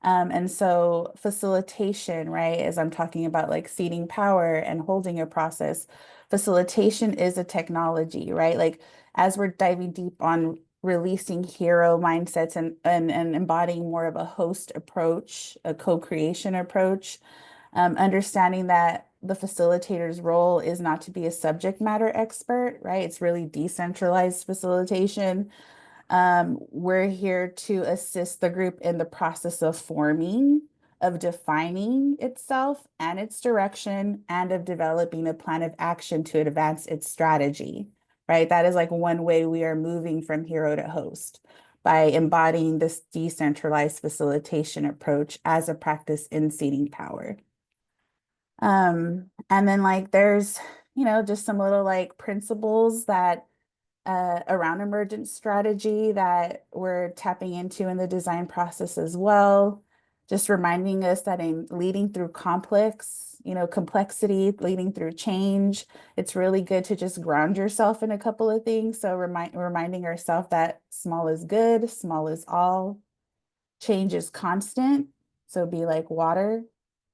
And so facilitation, right, as I'm talking about like seeding power and holding a process, facilitation is a technology, right? Like as we're diving deep on releasing hero mindsets and embodying more of a host approach, a co-creation approach, understanding that the facilitator's role is not to be a subject matter expert, right? It's really decentralized facilitation. We're here to assist the group in the process of forming, of defining itself and its direction, and of developing a plan of action to advance its strategy, right? That is like one way we are moving from hero to host by embodying this decentralized facilitation approach as a practice in seating power. And then like there's, just some little like principles that around emergent strategy that we're tapping into in the design process as well. Just reminding us that in leading through complexity, leading through change, it's really good to just ground yourself in a couple of things. So reminding ourselves that small is good, small is all, change is constant. So be like water.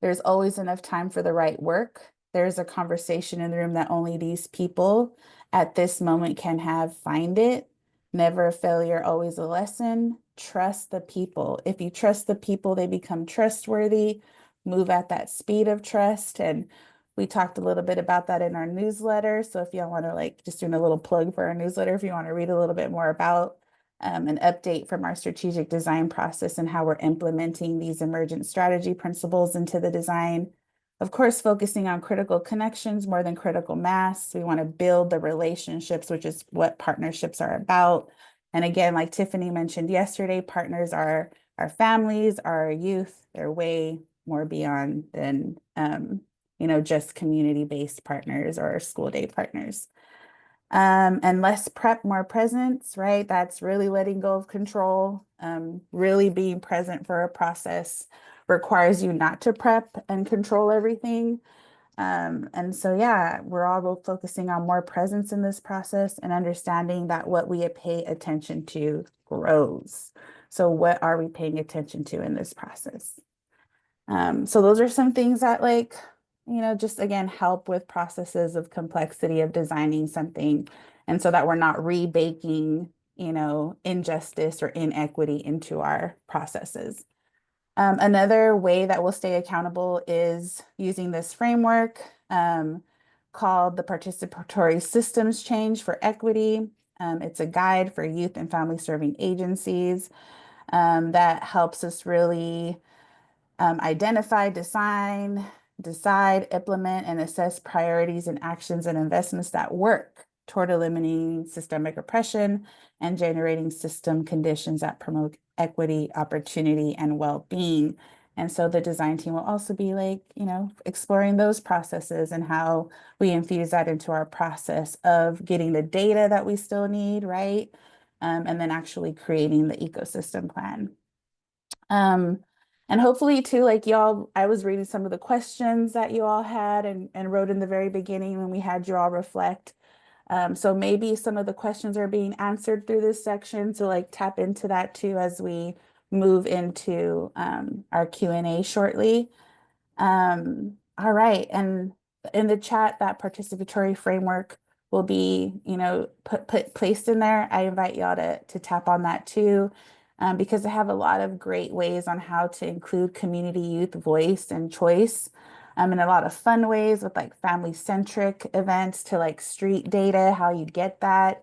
There's always enough time for the right work. There's a conversation in the room that only these people at this moment can have. Find it. Never a failure, always a lesson. Trust the people. If you trust the people, they become trustworthy. Move at that speed of trust. And we talked a little bit about that in our newsletter. So if y'all want to like just doing a little plug for our newsletter, if you want to read a little bit more about an update from our strategic design process and how we're implementing these emergent strategy principles into the design. Of course, focusing on critical connections more than critical mass. We want to build the relationships, which is what partnerships are about. And again, like Tiffany mentioned yesterday, partners are our families, our youth. They're way more beyond than just community-based partners or school day partners. And less prep, more presence, right? That's really letting go of control. Really being present for a process requires you not to prep and control everything. And so, yeah, we're all focusing on more presence in this process and understanding that what we pay attention to grows. So what are we paying attention to in this process? So those are some things that just again, help with processes of complexity of designing something. And so that we're not rebaking, injustice or inequity into our processes. Another way that we'll stay accountable is using this framework called the Participatory Systems Change for Equity. It's a guide for youth and family serving agencies that helps us really identify, decide, implement, and assess priorities and actions and investments that work toward eliminating systemic oppression and generating system conditions that promote equity, opportunity, and well-being. And so the design team will also be exploring those processes and how we infuse that into our process of getting the data that we still need, right? And then actually creating the ecosystem plan. And hopefully too, like y'all, I was reading some of the questions that you all had and wrote in the very beginning when we had you all reflect. So maybe some of the questions are being answered through this section. So like tap into that too as we move into our Q&A shortly. All right. And in the chat, that participatory framework will be, placed in there. I invite y'all to tap on that too. Because I have a lot of great ways on how to include community youth voice and choice in a lot of fun ways with like family-centric events to like street data, how you get that,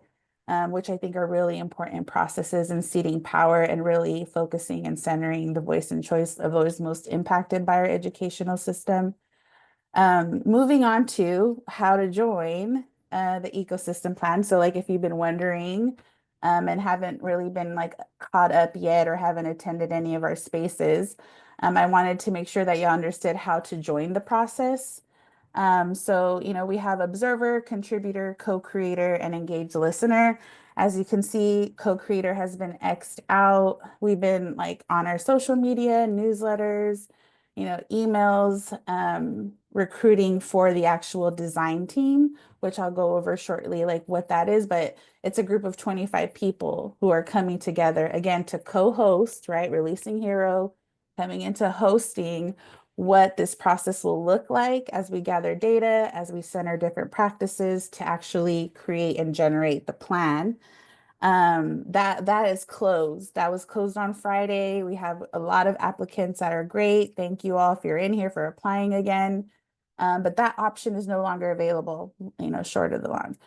which I think are really important processes in seating power and really focusing and centering the voice and choice of those most impacted by our educational system. Moving on to how to join the ecosystem plan. So like if you've been wondering and haven't really been like caught up yet or haven't attended any of our spaces, I wanted to make sure that you understood how to join the process. So, we have observer, contributor, co-creator, and engaged listener. As you can see, co-creator has been X'd out. We've been like on our social media, newsletters, emails, recruiting for the actual design team, which I'll go over shortly, like what that is, but it's a group of 25 people who are coming together again to co-host, right? Releasing Hero, coming into hosting what this process will look like as we gather data, as we center different practices to actually create and generate the plan. That is closed. That was closed on Friday. We have a lot of applicants that are great. Thank you all if you're in here for applying again. But that option is no longer available, short of the line.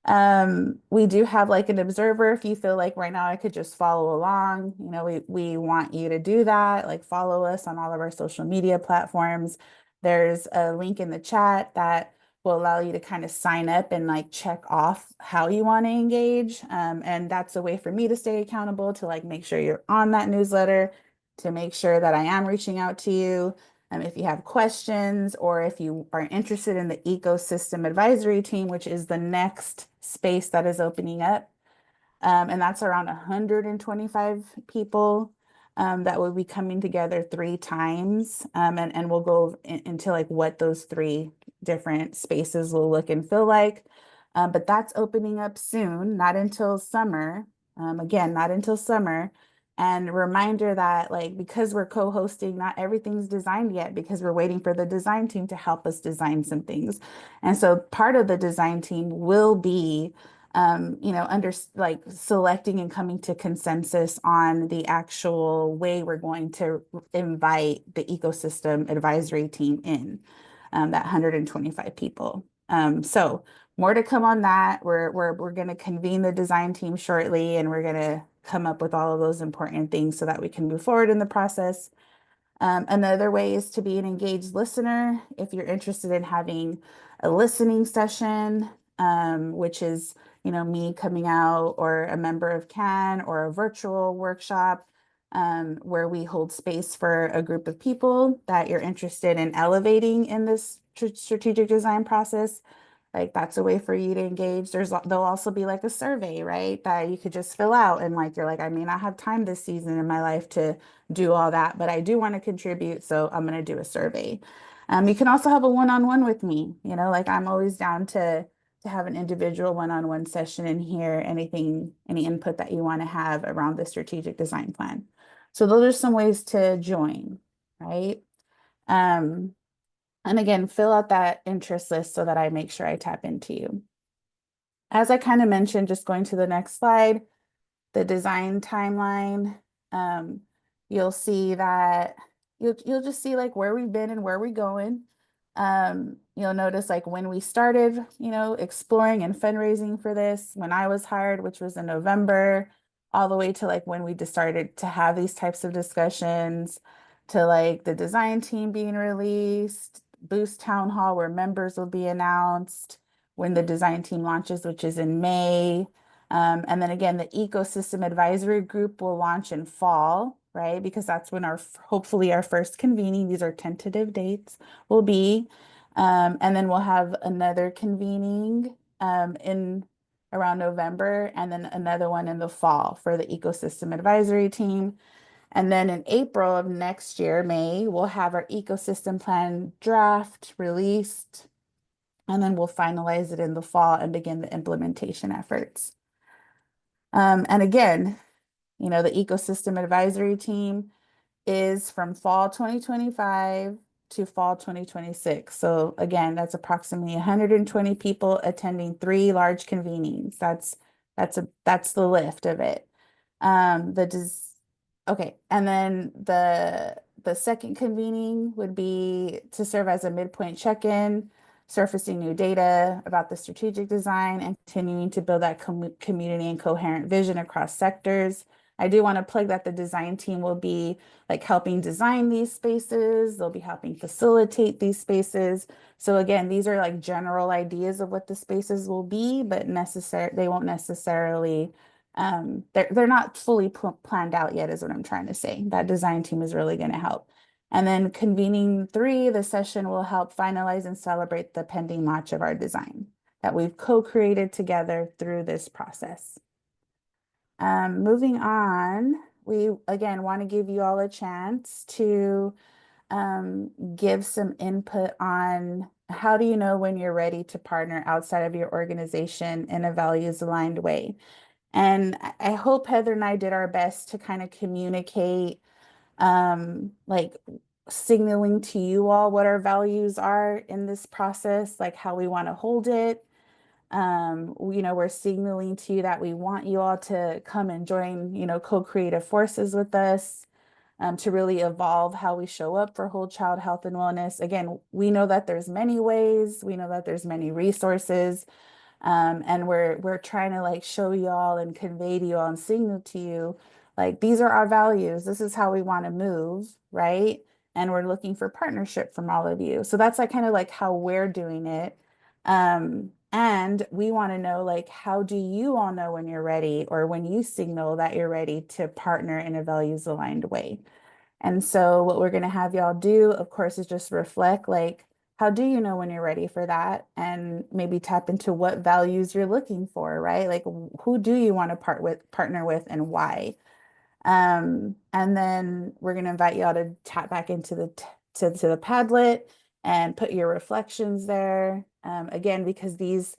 We do have like an observer if you feel like right now I could just follow along. You know, we want you to do that, like follow us on all of our social media platforms. There's a link in the chat that will allow you to kind of sign up and like check off how you want to engage. And that's a way for me to stay accountable, to like make sure you're on that newsletter, to make sure that I am reaching out to you. If you have questions, or if you are interested in the ecosystem advisory team, which is the next space that is opening up, and that's around 125 people that will be coming together 3 times. And we'll go into like what those 3 different spaces will look and feel like. But that's opening up soon, not until summer. Again, not until summer. And reminder that like, because we're co-hosting, not everything's designed yet, because we're waiting for the design team to help us design some things. And so part of the design team will be under like selecting and coming to consensus on the actual way we're going to invite the ecosystem advisory team in, that 125 people. So more to come on that. We're going to convene the design team shortly, and we're going to come up with all of those important things so that we can move forward in the process. Another way is to be an engaged listener. If you're interested in having a listening session, which is, me coming out, or a member of CAN, or a virtual workshop, where we hold space for a group of people that you're interested in elevating in this strategic design process, like that's a way for you to engage. There'll also be like a survey, right? That you could just fill out, and like you're like, I may not have time this season in my life to do all that, but I do want to contribute, so I'm going to do a survey. You can also have a one-on-one with me. Like I'm always down to have an individual one-on-one session and hear any input that you want to have around the strategic design plan. So those are some ways to join, right? And again, fill out that interest list so that I make sure I tap into you. As I kind of mentioned, just going to the next slide, the design timeline, you'll see that you'll just see like where we've been and where we're going. You'll notice like when we started, exploring and fundraising for this, when I was hired, which was in November, all the way to like when we decided to have these types of discussions, to like the design team being released, Boost Town Hall where members will be announced, when the design team launches, which is in May. And then again, the ecosystem advisory group will launch in fall, right? Because that's when hopefully our first convening, these are tentative dates, will be. And then we'll have another convening in around November, and then another one in the fall for the ecosystem advisory team. And then in April of next year, May, we'll have our ecosystem plan draft released, and then we'll finalize it in the fall and begin the implementation efforts. And again, the ecosystem advisory team is from fall 2025 to fall 2026. So again, that's approximately 120 people attending 3 large convenings. That's the lift of it. Okay, and then the second convening would be to serve as a midpoint check-in, surfacing new data about the strategic design, and continuing to build that community and coherent vision across sectors. I do want to plug that the design team will be like helping design these spaces. They'll be helping facilitate these spaces. So again, these are like general ideas of what the spaces will be, but they won't necessarily, they're not fully planned out yet, is what I'm trying to say. That design team is really going to help. And then convening 3, the session will help finalize and celebrate the pending launch of our design that we've co-created together through this process. Moving on, we again want to give you all a chance to give some input on how do you know when you're ready to partner outside of your organization in a values aligned way. And I hope Heather and I did our best to kind of communicate, like signaling to you all what our values are in this process, like how we want to hold it. We're signaling to you that we want you all to come and join, co-creative forces with us, to really evolve how we show up for whole child health and wellness. Again, we know that there's many ways, we know that there's many resources, And we're trying to like show y'all and convey to you all and signal to you, like, these are our values. This is how we want to move, right? And we're looking for partnership from all of you. So that's like kind of like how we're doing it. And we want to know, like, how do you all know when you're ready, or when you signal that you're ready to partner in a values aligned way? And so what we're going to have y'all do, of course, is just reflect, like, how do you know when you're ready for that? And maybe tap into what values you're looking for, right? Like, who do you want to partner with, and why? And then we're going to invite y'all to tap back into to the Padlet and put your reflections there. Again, because these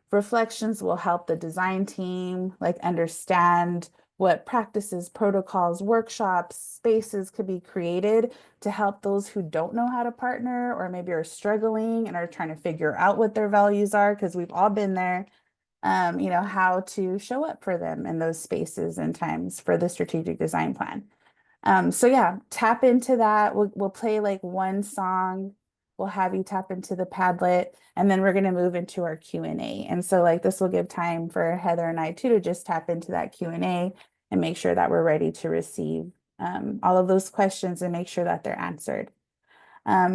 reflections will help the design team like understand what practices, protocols, workshops, spaces could be created to help those who don't know how to partner, or maybe are struggling and are trying to figure out what their values are, because we've all been there. How to show up for them in those spaces and times for the strategic design plan. So yeah, tap into that. We'll play like one song. We'll have you tap into the Padlet, and then we're going to move into our Q&A. And so like this will give time for Heather and I too to just tap into that Q&A and make sure that we're ready to receive all of those questions and make sure that they're answered.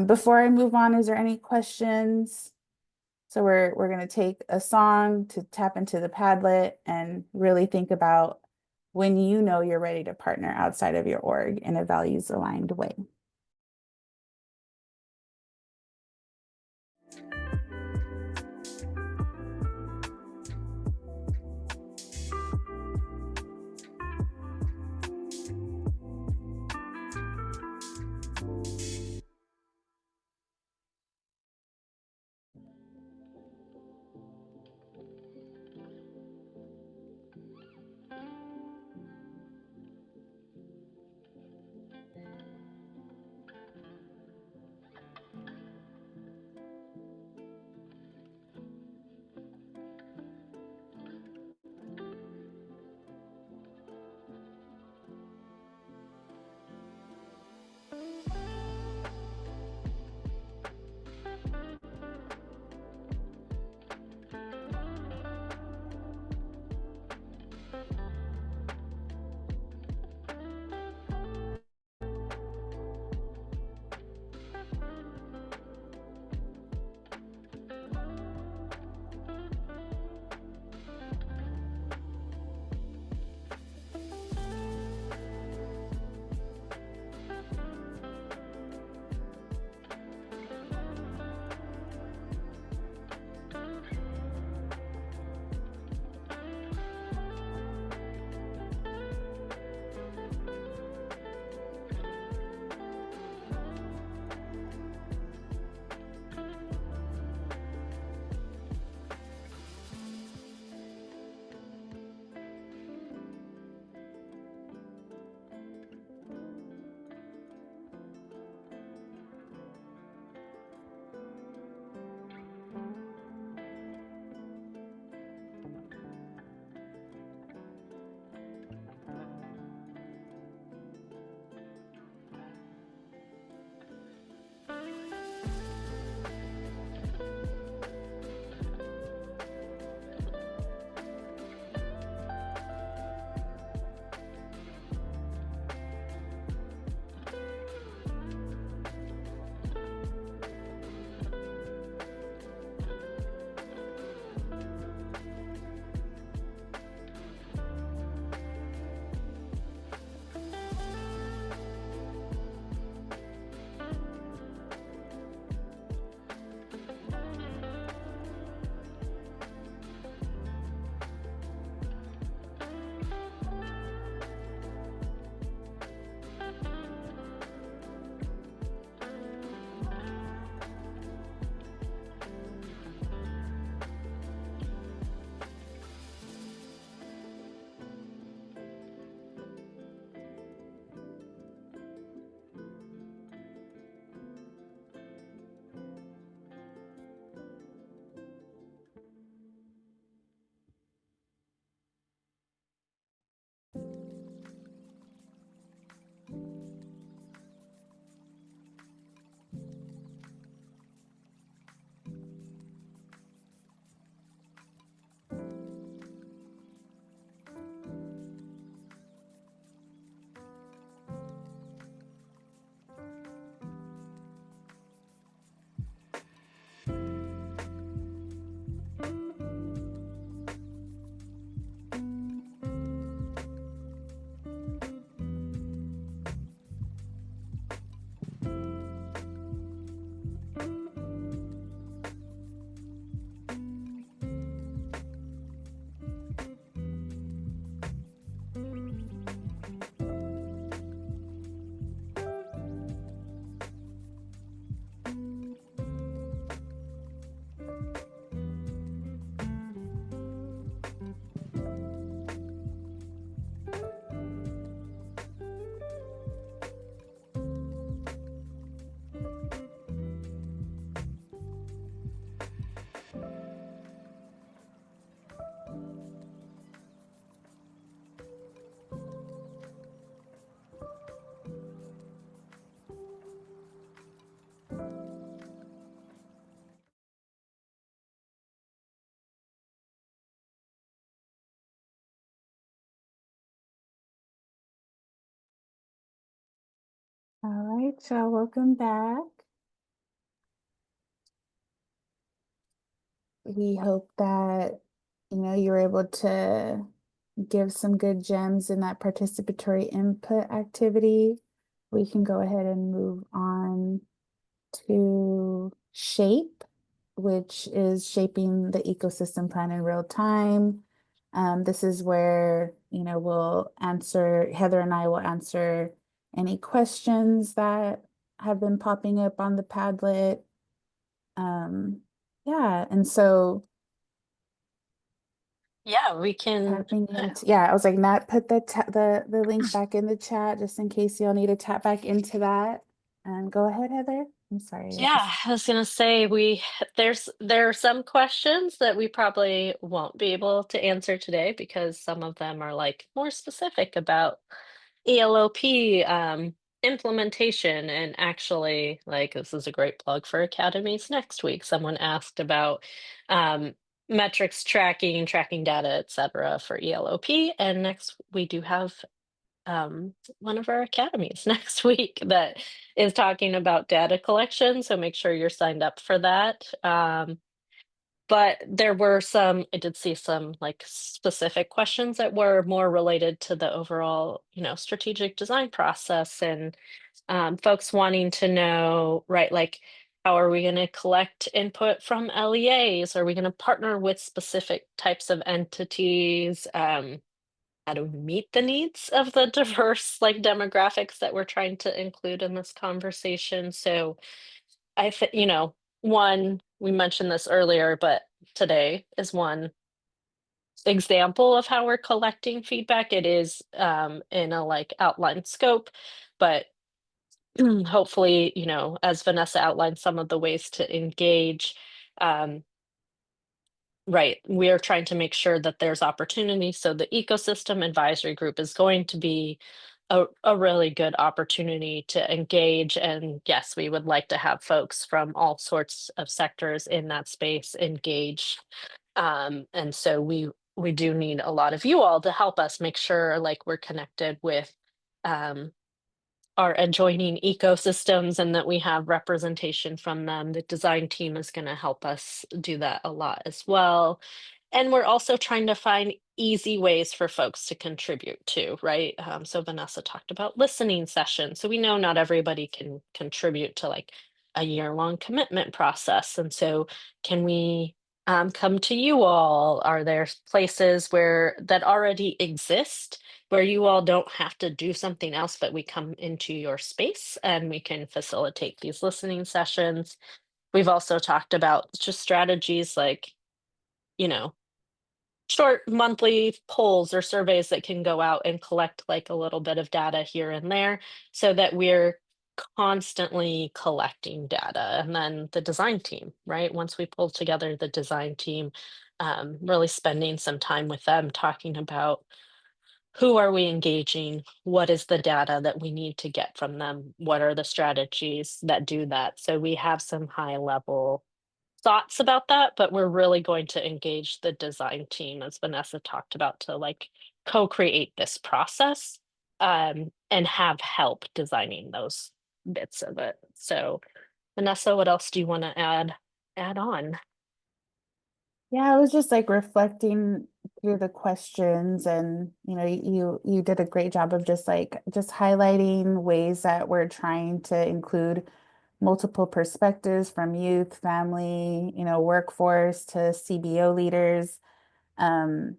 Before I move on, is there any questions? So we're going to take a song to tap into the Padlet and really think about when you know you're ready to partner outside of your org in a values aligned way. All right, y'all, welcome back. We hope that, you were able to give some good gems in that participatory input activity. We can go ahead and move on to shape, which is shaping the ecosystem plan in real time. This is where, Heather and I will answer any questions that have been popping up on the Padlet. Yeah, and so Yeah, we can. tapping into, yeah, I was like, Nat, put the link back in the chat just in case y'all need to tap back into that. And go ahead, Heather. I'm sorry, I Yeah, just I was gonna say there are some questions that we probably won't be able to answer today because some of them are like more specific about ELO-P implementation. And actually, like, this is a great plug for academies next week. Someone asked about um metrics tracking data, etc. for ELO-P, and next we do have one of our academies next week that is talking about data collection. So make sure you're signed up for that. But there were I did see some like specific questions that were more related to the overall, strategic design process, and folks wanting to know, right, like, how are we going to collect input from LEAs? Are we going to partner with specific types of entities? How to meet the needs of the diverse like demographics that we're trying to include in this conversation. So I think, one, we mentioned this earlier, but today is one example of how we're collecting feedback. It is in a like outlined scope, but hopefully, as Vanessa outlined some of the ways to engage, um, right, we are trying to make sure that there's opportunity. So the ecosystem advisory group is going to be a really good opportunity to engage. And yes, we would like to have folks from all sorts of sectors in that space engaged. And so we do need a lot of you all to help us make sure like we're connected with um, our adjoining ecosystems and that we have representation from them. The design team is going to help us do that a lot as well. And we're also trying to find easy ways for folks to contribute too, right? So Vanessa talked about listening sessions. So we know not everybody can contribute to like a year-long commitment process. And so can we come to you all? Are there places where that already exist where you all don't have to do something else, but we come into your space and we can facilitate these listening sessions? We've also talked about just strategies like, you know, short monthly polls or surveys that can go out and collect like a little bit of data here and there so that we're constantly collecting data. And then the design team, right? Once we pull together the design team, really spending some time with them talking about who are we engaging? What is the data that we need to get from them? What are the strategies that do that? So we have some high level thoughts about that, but we're really going to engage the design team, as Vanessa talked about, to like co-create this process and have help designing those bits of it. So Vanessa, what else do you want to add on? Yeah, I was just like reflecting through the questions, and you did a great job of just highlighting ways that we're trying to include multiple perspectives from youth, family, workforce to CBO leaders.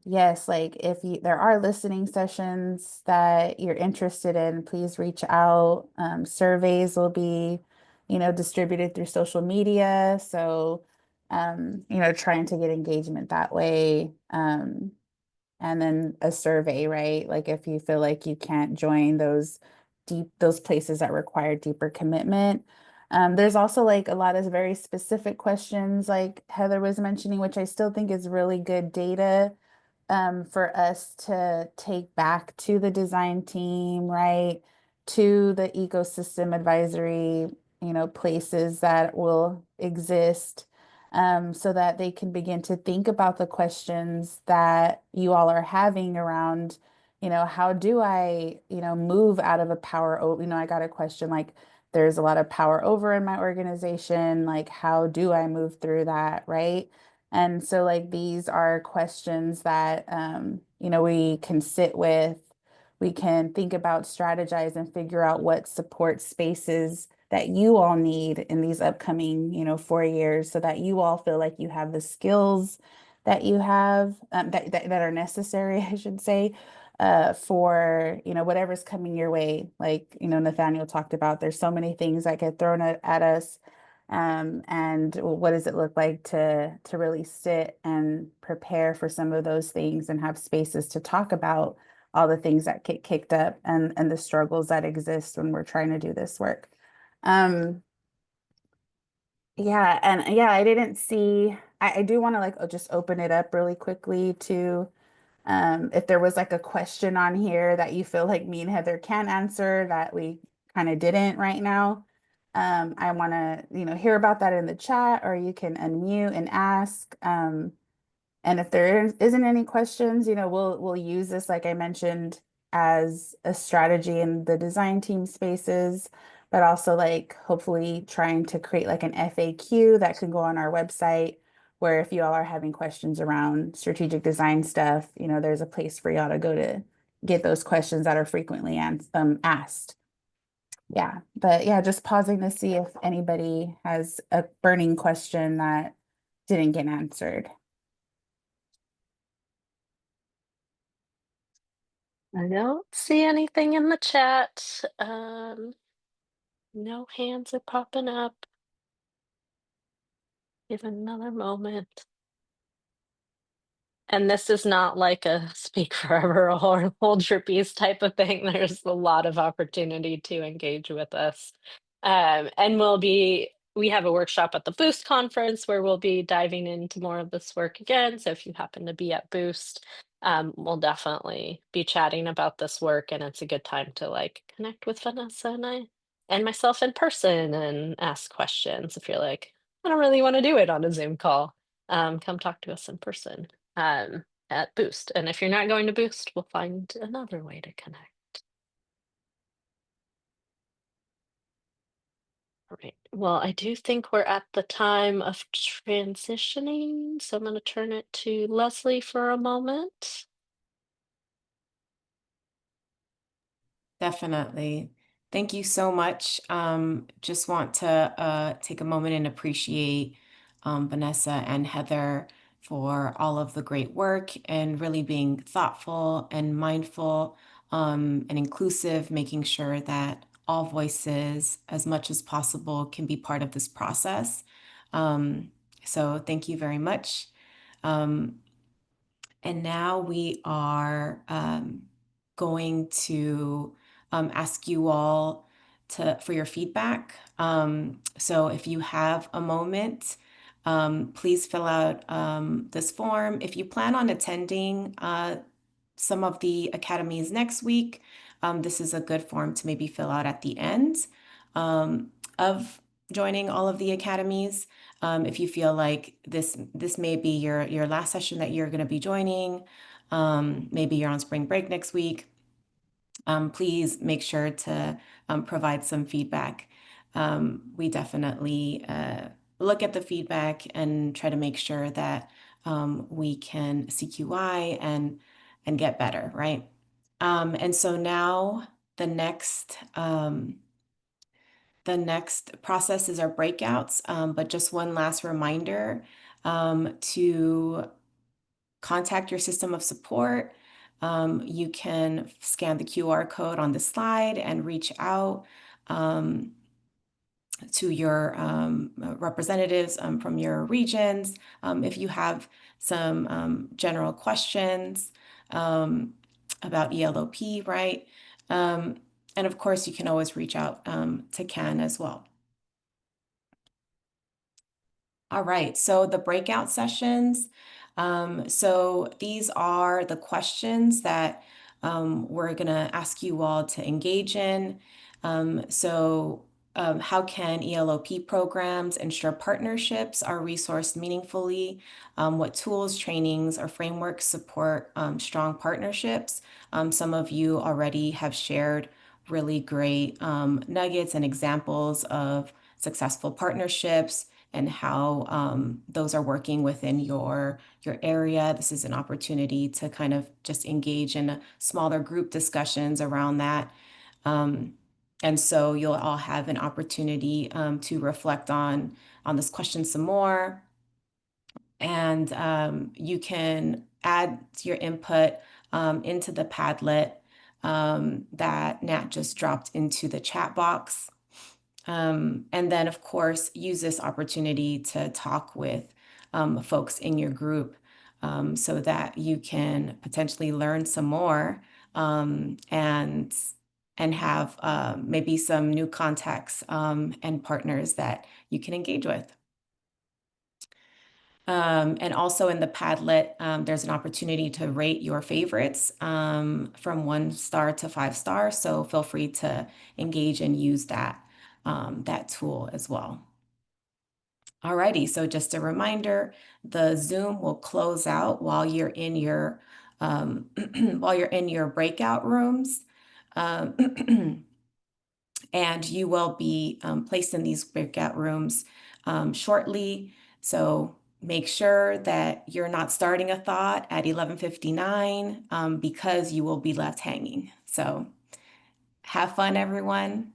Yes, like if there are listening sessions that you're interested in, please reach out. Surveys will be, distributed through social media. So, trying to get engagement that way. And then a survey, right? Like if you feel like you can't join those places that require deeper commitment. There's also like a lot of very specific questions like Heather was mentioning, which I still think is really good data for us to take back to the design team, right? To the ecosystem advisory, places that will exist, so that they can begin to think about the questions that you all are having around, how do I, move out of a power over, I got a question like, there's a lot of power over in my organization. Like, how do I move through that? Right. And so like these are questions that we can sit with, we can think about, strategize, and figure out what support spaces that you all need in these upcoming, 4 years, so that you all feel like you have the skills that you have that are necessary, I should say, for whatever's coming your way. Like Nathaniel talked about, there's so many things that get thrown at us, and what does it look like to really sit and prepare for some of those things and have spaces to talk about all the things that get kicked up and the struggles that exist when we're trying to do this work. um yeah, and yeah, I didn't see, I do want to like just open it up really quickly to if there was like a question on here that you feel like me and Heather can answer that we kind of didn't right now. I want to, hear about that in the chat, or you can unmute and ask. And if there isn't any questions, we'll use this, like I mentioned, as a strategy in the design team spaces, but also like hopefully trying to create like an FAQ that can go on our website, where if you all are having questions around strategic design stuff, there's a place for y'all to go to get those questions that are frequently asked. Yeah, but yeah, just pausing to see if anybody has a burning question that didn't get answered. I don't see anything in the chat. No hands are popping up. Give it another moment. And this is not like a speak forever or hold your peace type of thing. There's a lot of opportunity to engage with us. And we have a workshop at the Boost conference where we'll be diving into more of this work again. So if you happen to be at Boost, we'll definitely be chatting about this work. And it's a good time to like connect with Vanessa and I and myself in person and ask questions. If you're like, I don't really want to do it on a Zoom call, come talk to us in person um, at Boost. And if you're not going to Boost, we'll find another way to connect. All right. Well, I do think we're at the time of transitioning, so I'm going to turn it to Leslie for a moment. Definitely. Thank you so much. Just want to take a moment and appreciate Vanessa and Heather for all of the great work and really being thoughtful and mindful and inclusive, making sure that all voices, as much as possible, can be part of this process. So thank you very much. Um, and now we are going to ask you all for your feedback. So if you have a moment, please fill out this form. If you plan on attending some of the academies next week, this is a good form to maybe fill out at the end of joining all of the academies. If you feel like this may be your last session that you're going to be joining, maybe you're on spring break next week, please make sure to provide some feedback. We definitely look at the feedback and try to make sure that we can CQI and get better, right? And so now the next process is our breakouts, but just one last reminder to contact your system of support. You can scan the QR code on the slide and reach out to your representatives from your regions if you have some general questions about ELO-P, right? And of course, you can always reach out to Ken as well. All right, so the breakout sessions. So these are the questions that we're gonna ask you all to engage in. So how can ELO-P programs ensure partnerships are resourced meaningfully? What tools, trainings, or frameworks support strong partnerships? Some of you already have shared really great nuggets and examples of successful partnerships and how those are working within your area. This is an opportunity to kind of just engage in smaller group discussions around that. And so you'll all have an opportunity to reflect on this question some more. And you can add your input into the Padlet that Nat just dropped into the chat box. And then, of course, use this opportunity to talk with folks in your group so that you can potentially learn some more and have maybe some new contacts and partners that you can engage with. And also in the Padlet, there's an opportunity to rate your favorites from 1 star to 5 stars. So feel free to engage and use that tool as well. Alrighty, so just a reminder, the Zoom will close out while you're in your while you're in your breakout rooms. And you will be placed in these breakout rooms shortly. So make sure that you're not starting a thought at 11:59 because you will be left hanging. So have fun, everyone,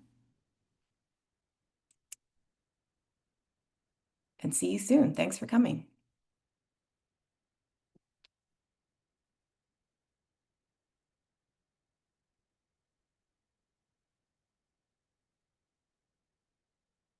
and see you soon. Thanks for coming.